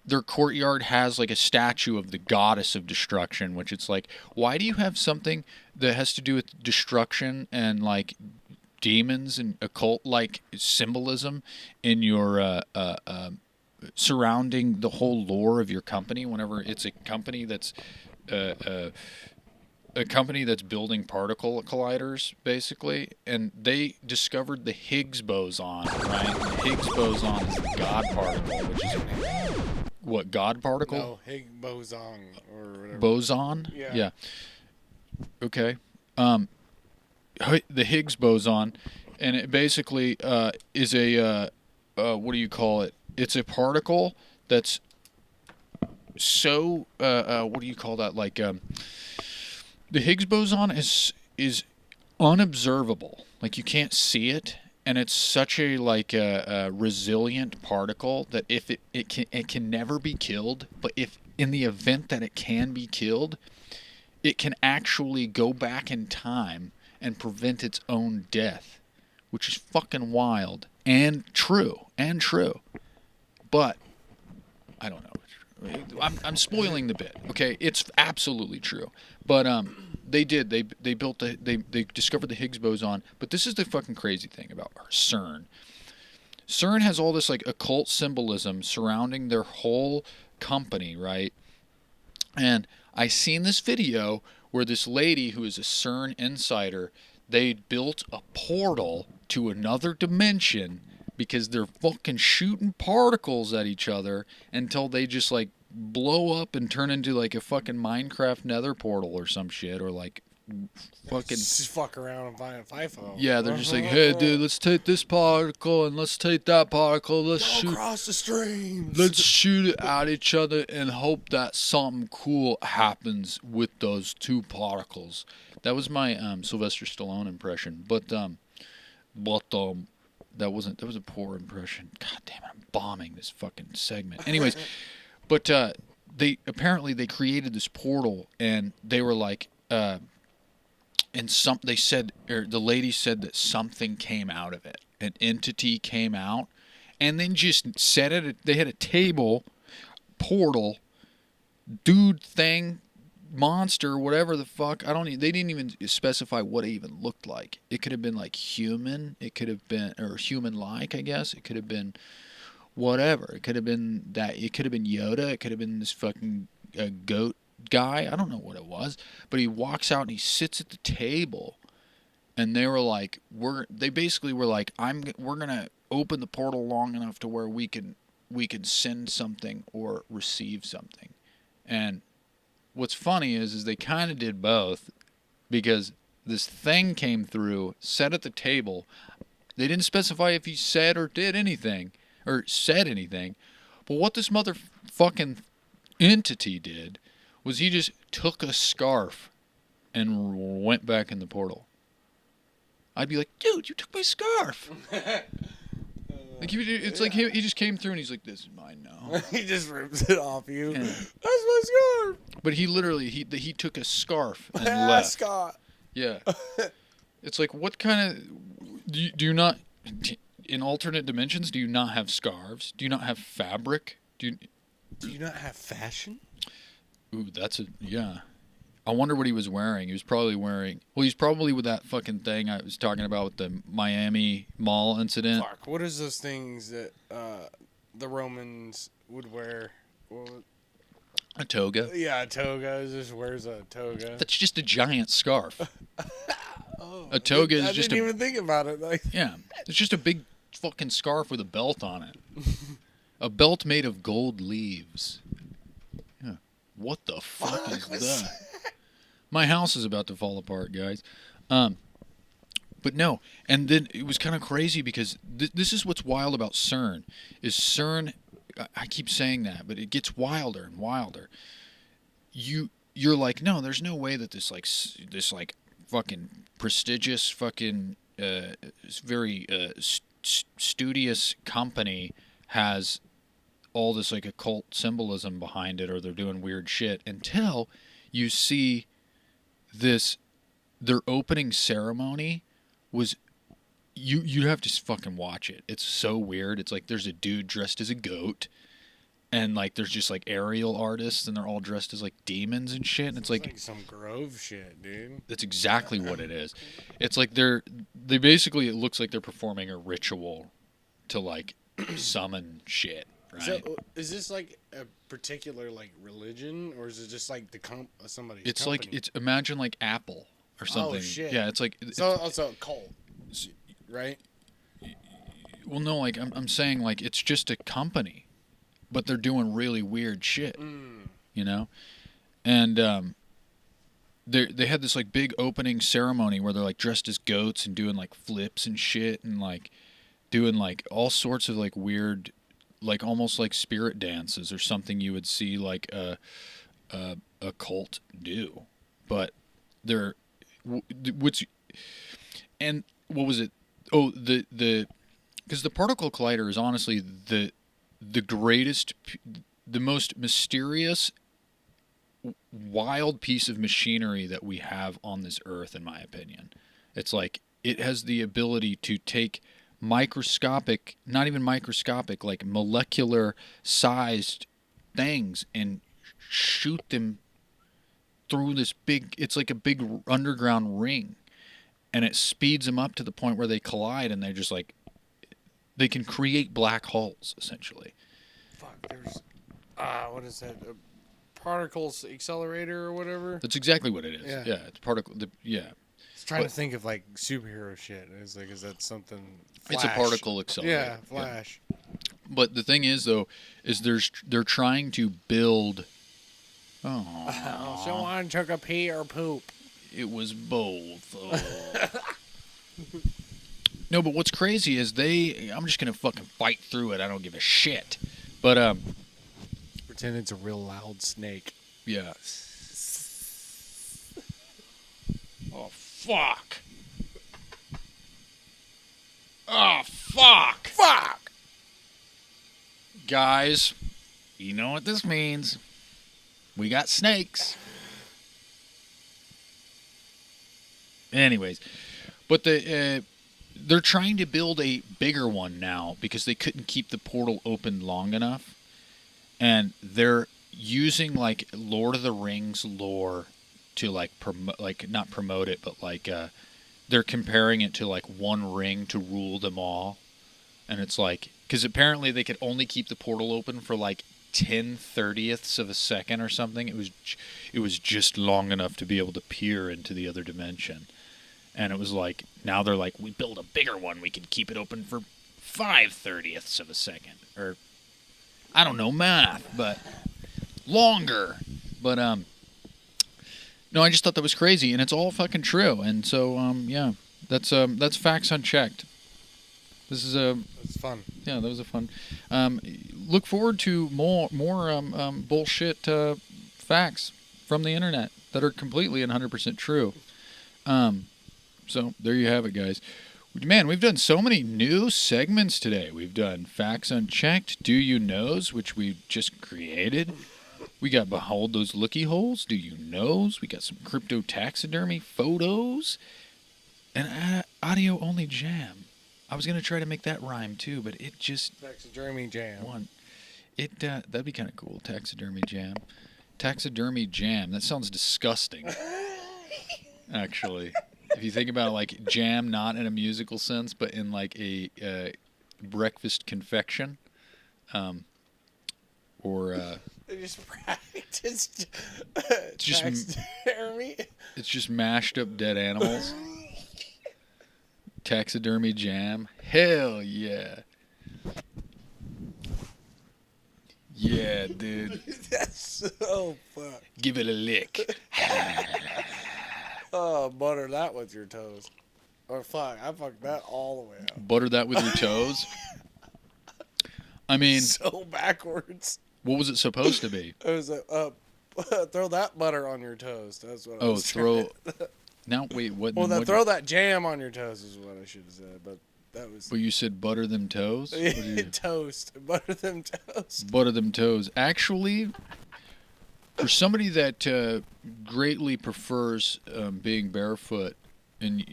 Their courtyard has like a statue of the goddess of destruction, which it's like, why do you have something that has to do with destruction and like demons and occult like symbolism in your surrounding the whole lore of your company? Whenever it's a company that's building particle colliders, basically, and they discovered the Higgs boson, right? The Higgs boson is the God particle, which is what, God particle? No, Higgs boson or whatever. Boson? Yeah. Okay. The Higgs boson, and it basically is a what do you call it? It's a particle that's so what do you call that? Like the Higgs boson is unobservable. Like you can't see it, and it's such a like a resilient particle that if it can never be killed, but if in the event that it can be killed, it can actually go back in time and prevent its own death, which is fucking wild and true. But I don't know. I'm spoiling the bit. Okay, it's absolutely true. But they discovered the Higgs boson. But this is the fucking crazy thing about CERN. CERN has all this like occult symbolism surrounding their whole company, right? And I seen this video where this lady who is a CERN insider, they built a portal to another dimension because they're fucking shooting particles at each other until they just like blow up and turn into like a fucking Minecraft nether portal or some shit, or like fucking just fuck around and find a FIFO. Yeah, they're just like, hey dude, let's take this particle and let's take that particle, let's shoot across the streams. Let's shoot it at each other and hope that something cool happens with those 2 particles. That was my Sylvester Stallone impression, but that was a poor impression. God damn it, I'm bombing this fucking segment. Anyways, but they created this portal, and they were like, the lady said that something came out of it, an entity came out, and then just set it. They had a table, portal, dude thing, monster, whatever the fuck. They didn't even specify what it even looked like. It could have been like human. It could have been, or human-like, I guess. It could have been whatever. It could have been that. It could have been Yoda. It could have been this fucking goat guy. I don't know what it was. But he walks out and he sits at the table, and they were like, They basically were like, We're gonna open the portal long enough to where we can send something or receive something. And what's funny is they kind of did both, because this thing came through, sat at the table. They didn't specify if he said or did anything, or said anything. But what this motherfucking entity did was he just took a scarf and went back in the portal. I'd be like, dude, you took my scarf. Like it's like he just came through and he's like, this is mine now. He just rips it off you. Yeah. That's my scarf. But he literally he took a scarf and left. Scott. Yeah. It's like, what kind of do you not, in alternate dimensions, do you not have scarves? Do you not have fabric? Do you not have fashion? Ooh, yeah. I wonder what he was wearing. He was probably he's probably with that fucking thing I was talking about with the Miami Mall incident. Fuck, what is those things that the Romans would wear? A toga. Yeah, a toga. He just wears a toga. That's just a giant scarf. A toga is I just didn't even think about it. Like, yeah, it's just a big fucking scarf with a belt on it. A belt made of gold leaves. Yeah. What the fuck is that? My house is about to fall apart, guys. But no, and then it was kind of crazy because this is what's wild about CERN. Is CERN? I keep saying that, but it gets wilder and wilder. You're like, no, there's no way that this fucking prestigious fucking very studious company has all this like occult symbolism behind it, or they're doing weird shit, until you see their opening ceremony was, you have to fucking watch it. It's so weird. It's like there's a dude dressed as a goat, and like there's just like aerial artists, and they're all dressed as like demons and shit. And it's like some Grove shit, dude. That's exactly what it is. It's like they basically, it looks like they're performing a ritual to like summon shit. Right? Is this like a particular like religion, or is it just like somebody's? It's company? like imagine like Apple or something. Oh shit! Yeah, it's like also a cult, right? Well, no, like I'm saying, like it's just a company, but they're doing really weird shit, you know, and they had this like big opening ceremony where they're like dressed as goats and doing like flips and shit, and like doing like all sorts of like weird, like almost like spirit dances or something you would see like a cult do. But they're and what was it? Oh, because the particle collider is honestly the greatest, the most mysterious, wild piece of machinery that we have on this earth, in my opinion. It's like it has the ability to take microscopic, not even microscopic, like molecular sized things and shoot them through this big, it's like a big underground ring, and it speeds them up to the point where they collide, and they're just like, they can create black holes essentially. Fuck, there's what is that, a particles accelerator or whatever? That's exactly what it is. Yeah, it's particle, yeah. Trying to think of like superhero shit. It's like, is that something? Flash? It's a particle accelerator. Yeah, Flash. Yeah. But the thing is, though, is they're trying to build. Oh, someone took a pee or poop. It was both. No, but what's crazy is I'm just gonna fucking fight through it. I don't give a shit. But pretend it's a real loud snake. Yeah. Oh. Fuck. Oh, fuck. Fuck. Guys, you know what this means. We got snakes. Anyways, but they're trying to build a bigger one now because they couldn't keep the portal open long enough. And they're using like Lord of the Rings lore to like not promote it, but like they're comparing it to like one ring to rule them all. And it's like because apparently they could only keep the portal open for like 10/30ths of a second or something. It was just long enough to be able to peer into the other dimension. And it was like, now they're like, we build a bigger one, we can keep it open for 5/30ths of a second, or I don't know math, but longer. But no, I just thought that was crazy, and it's all fucking true. And so yeah, that's Facts Unchecked. This is It's fun. Yeah, that was a fun. Look forward to more bullshit facts from the internet that are completely and 100% true. So there you have it, guys. Man, we've done so many new segments today. We've done Facts Unchecked, Do You Knows, which we just created. We got Behold Those Looky Holes, Do You Knows. We got some crypto taxidermy photos. And audio-only jam. I was going to try to make that rhyme, too, but it just... Taxidermy jam. That'd be kind of cool, taxidermy jam. Taxidermy jam. That sounds disgusting, actually. If you think about it, like jam, not in a musical sense, but in like a breakfast confection, or They just practiced just taxidermy. It's just mashed up dead animals. Taxidermy jam. Hell yeah. Yeah, dude. That's so fun. Give it a lick. Oh, butter that with your toes. Or fuck, I fucked that all the way up. Butter that with your toes. I mean, So backwards. what was it supposed to be? It was throw that butter on your toast. That's what I Oh, was throw. Now wait, what? Well, what, throw that jam on your toast is what I should have said, but that was... Well, you said butter them toes. What do you- Toast. Butter them toast. Butter them toes. Actually, for somebody that greatly prefers being barefoot, and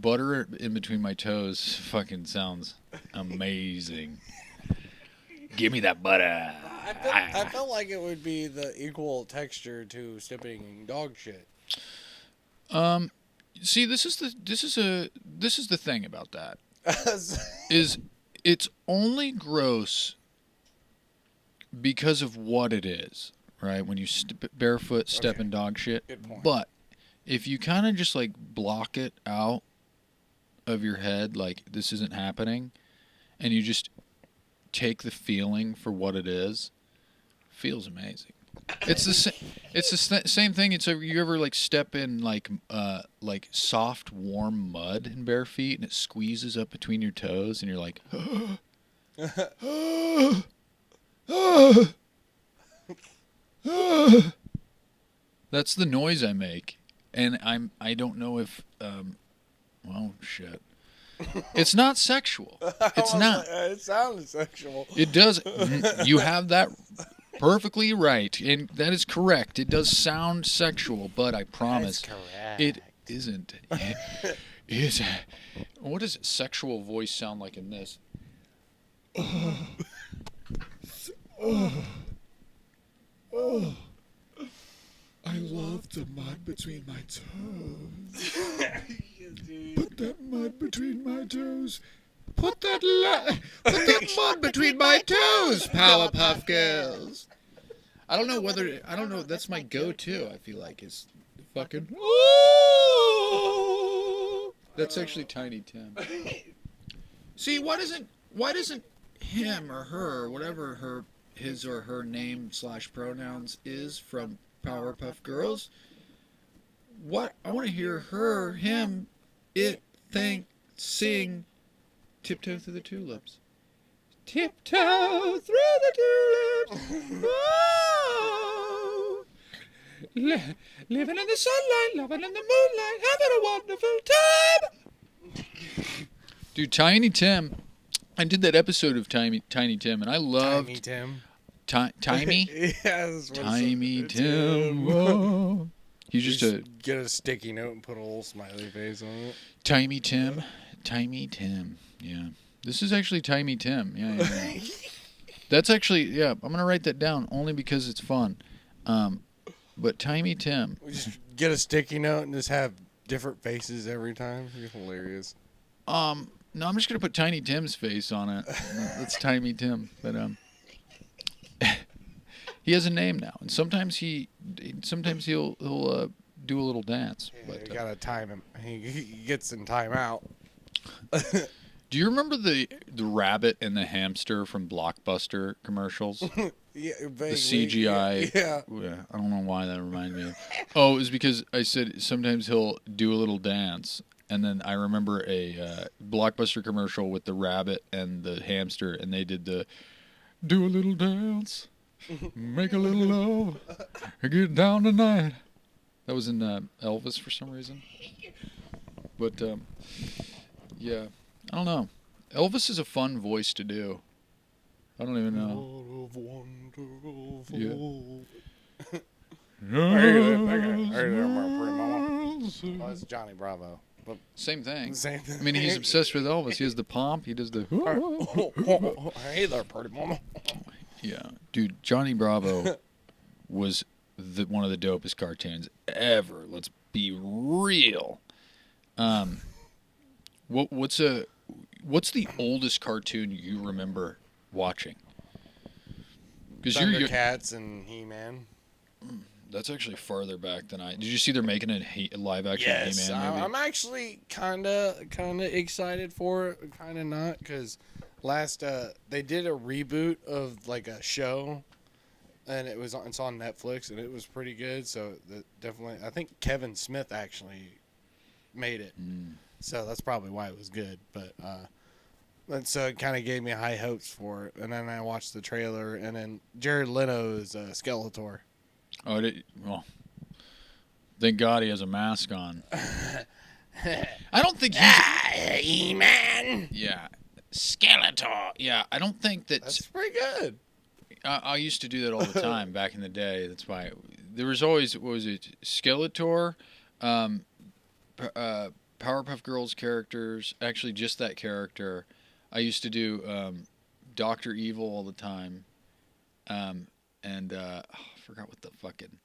butter in between my toes fucking sounds amazing. Give me that butter. I felt like it would be the equal texture to stepping dog shit. See, this is the thing about that. Is it's only gross because of what it is, right? When you barefoot step in dog shit. Good point. But if you kind of just like block it out of your head, like this isn't happening, and you just take the feeling for what it is, feels amazing. It's the same thing. It's you ever like step in like soft warm mud in bare feet and it squeezes up between your toes and you're like, that's the noise I make, and I don't know if well shit. It's not sexual. It's not. It sounded sexual. It does. You have that perfectly right, and that is correct. It does sound sexual, but I promise it isn't. It's what does sexual voice sound like in this? I love the mud between my toes. Put that mud between my toes. Put that mud between my toes, Powerpuff Girls. I don't know. That's my go-to. I feel like is fucking. That's actually Tiny Tim. See, why doesn't him or her, or whatever his or her name / pronouns is from Powerpuff Girls? What I want to hear her, him, it, think, sing. Tiptoe through the tulips. Tiptoe through the tulips. Oh. Living in the sunlight, loving in the moonlight, having a wonderful time. Dude, Tiny Tim. I did that episode of Tiny Tim, and I loved Tiny Tim. Timey? Yes. Timey Tim. Whoa. He's just get a sticky note and put a little smiley face on it. Timey Tim. Timey Tim. Yeah. This is actually Timey Tim. Yeah. That's actually, yeah, I'm going to write that down only because it's fun. But Timey Tim. We just get a sticky note and just have different faces every time. You're hilarious. No, I'm just gonna put Tiny Tim's face on it. That's Timey Tim. But he has a name now, and sometimes he'll do a little dance. Yeah, But you gotta time him. He gets in timeout. do you remember the rabbit and the hamster from Blockbuster commercials? Yeah, The CGI. Yeah. I don't know why that reminded me. Oh, it was because I said sometimes he'll do a little dance, and then I remember a Blockbuster commercial with the rabbit and the hamster, and they did the do a little dance, make a little love, get down tonight. That was in Elvis for some reason. But yeah, I don't know. Elvis is a fun voice to do. I don't even know. Yeah. Oh, it's Johnny Bravo. But Same thing. same thing. I mean, he's obsessed with Elvis. He has the pomp. He does the. Hey there, pretty mama. Yeah, dude, Johnny Bravo was one of the dopest cartoons ever. Let's be real. What's the oldest cartoon you remember watching? Because Thundercats and He-Man. That's actually farther back than I. Did you see they're making a live action Yes, He-Man movie? I'm actually kind of excited for it, kind of not, because they did a reboot of like a show, and it's on Netflix, and it was pretty good. So definitely, I think Kevin Smith actually made it, so that's probably why it was good. But and so it kind of gave me high hopes for it, and then I watched the trailer, and then Jared Leto's Skeletor. Oh, well, thank God he has a mask on. I don't think he's... He-Man. Yeah. Skeletor. Yeah, I don't think That's pretty good. I used to do that all the time back in the day. That's why there was always, what was it, Skeletor, Powerpuff Girls characters, actually just that character. I used to do Dr. Evil all the time. I forgot what the fucking...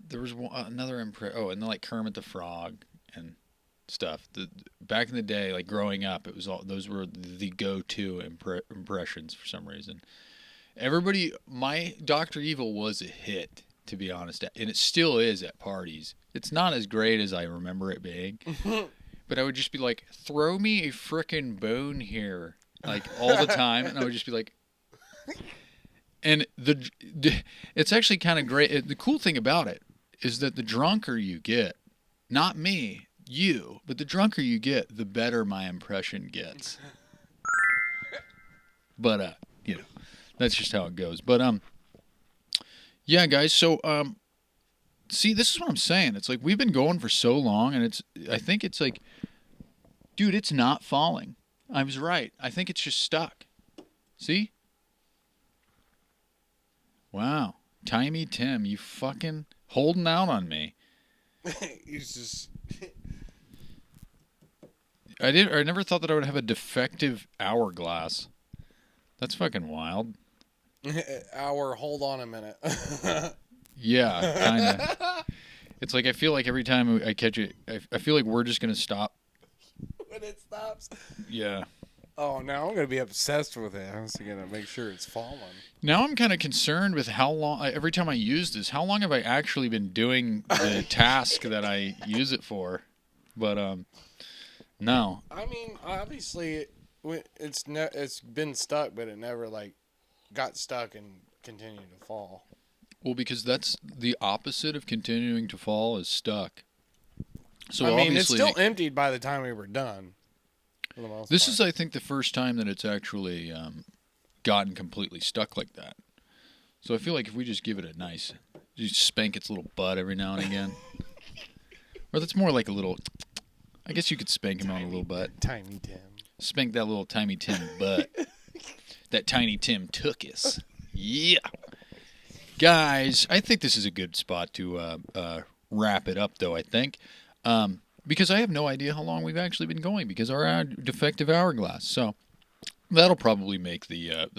There was another and then like Kermit the Frog and stuff. Back in the day, like growing up, it was those were the go-to impressions for some reason. My Dr. Evil was a hit, to be honest, and it still is at parties. It's not as great as I remember it being, but I would just be like, "Throw me a frickin' bone here," like all the time, and I would just be like. And it's actually kind of great. The cool thing about it is that the drunker you get, not me, you, but the drunker you get, the better my impression gets. But that's just how it goes. But yeah, guys. So see, this is what I'm saying. It's like we've been going for so long, and I think it's like, dude, it's not falling. I was right. I think it's just stuck. See? Wow. Timey Tim, you fucking holding out on me. He's just... I never thought that I would have a defective hourglass. That's fucking wild. Hold on a minute. Yeah, kind of. It's like I feel like every time I catch it, I feel like we're just going to stop. When it stops. Yeah. Oh, now I'm going to be obsessed with it. I'm just going to make sure it's falling. Now I'm kind of concerned with how long, every time I use this, how long have I actually been doing the task that I use it for? But, no. I mean, obviously, it's been stuck, but it never, like, got stuck and continued to fall. Well, because that's the opposite of continuing to fall is stuck. So I mean, it's obviously, still emptied by the time we were done. For the most this part. is, I think, the first time that it's actually gotten completely stuck like that. So I feel like if we just give it a nice, just spank its little butt every now and again. Or that's more like a little, I guess you could spank him on a little butt. Tiny Tim. Spank that little Timey Tim butt. That Tiny Tim took us. Yeah. Guys, I think this is a good spot to wrap it up, though, I think. Because I have no idea how long we've actually been going because our defective hourglass. So that'll probably make the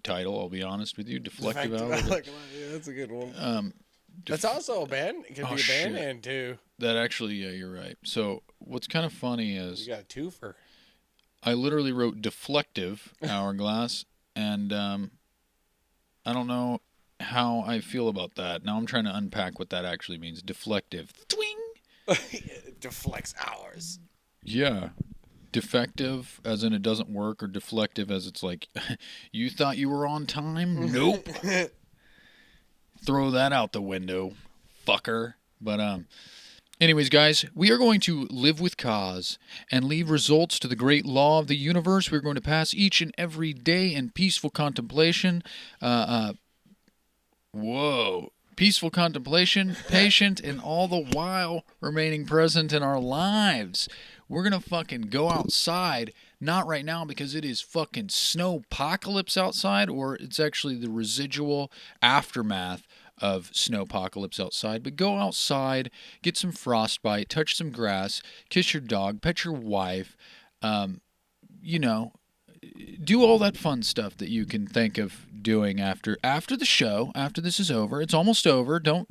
title. I'll be honest with you, defective hourglass. Yeah, that's a good one. That's also a band. It could be a band name too. That actually, yeah, you're right. So what's kind of funny is you got a twofer. I literally wrote deflective hourglass, and I don't know how I feel about that. Now I'm trying to unpack what that actually means. Deflective. Twing! It deflects hours. Yeah. Defective, as in it doesn't work, or deflective, as it's like, you thought you were on time? Nope. Throw that out the window, fucker. But, anyways, guys, we are going to live with cause and leave results to the great law of the universe. We're going to pass each and every day in peaceful contemplation. Peaceful contemplation, patient, and all the while remaining present in our lives. We're going to fucking go outside, not right now because it is fucking snowpocalypse outside, or it's actually the residual aftermath of snowpocalypse outside. But go outside, get some frostbite, touch some grass, kiss your dog, pet your wife, you know, do all that fun stuff that you can think of doing after the show, after this is over. It's almost over. Don't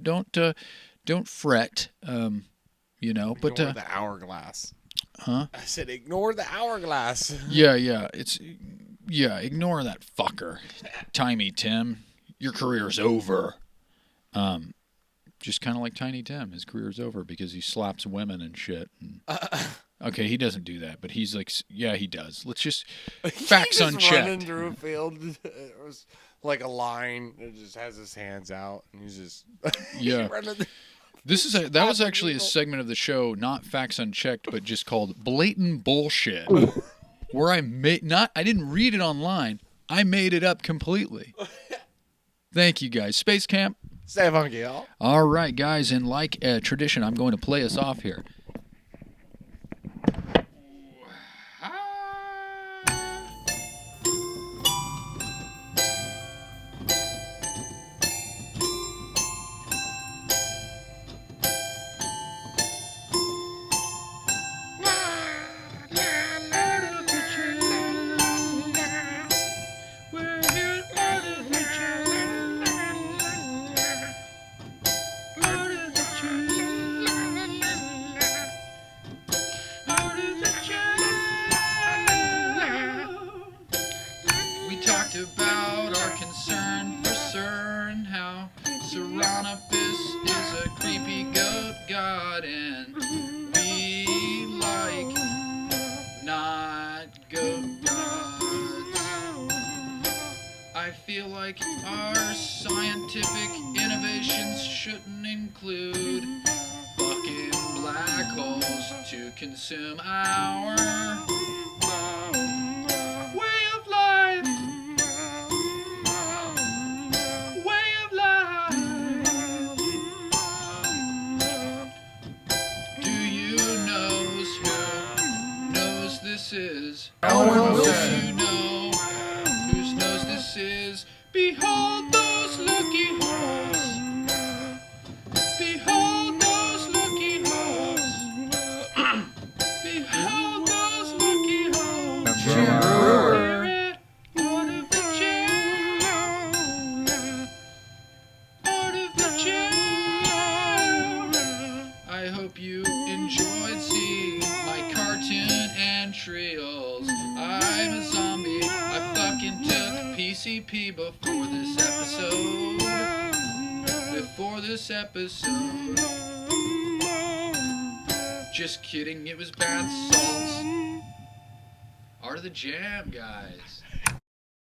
fret, you know. But Ignore the hourglass. huh? I said ignore the hourglass. Yeah. Ignore that fucker, Timey Tim. Your career's over. Just kind of like Tiny Tim, his career's over because he slaps women and shit. And, okay, he doesn't do that, but he's like, yeah, he does. Let's just facts He's unchecked. running through a field. It was like a line. It just has his hands out, and he's just Yeah. running. That was actually a segment of the show, not facts unchecked, but just called blatant bullshit, where I didn't read it online. I made it up completely. Thank you, guys. Space Camp. Stay funky, y'all. All right, guys, and like tradition, I'm going to play us off here. About our concern for certain how Serenopus is a creepy goat god, and we like not goat gods. I feel like our scientific innovations shouldn't include fucking black holes to consume our way of life. This is. You know whose knows this is. Behold those lucky holes. Behold those lucky holes. Behold those lucky holes. Spirit out of the jail. Out of the jail. I hope you enjoyed seeing my cartoon trails. I'm a zombie. I fucking took PCP before this episode. Just kidding, it was bath salts. Art of the Jam, guys.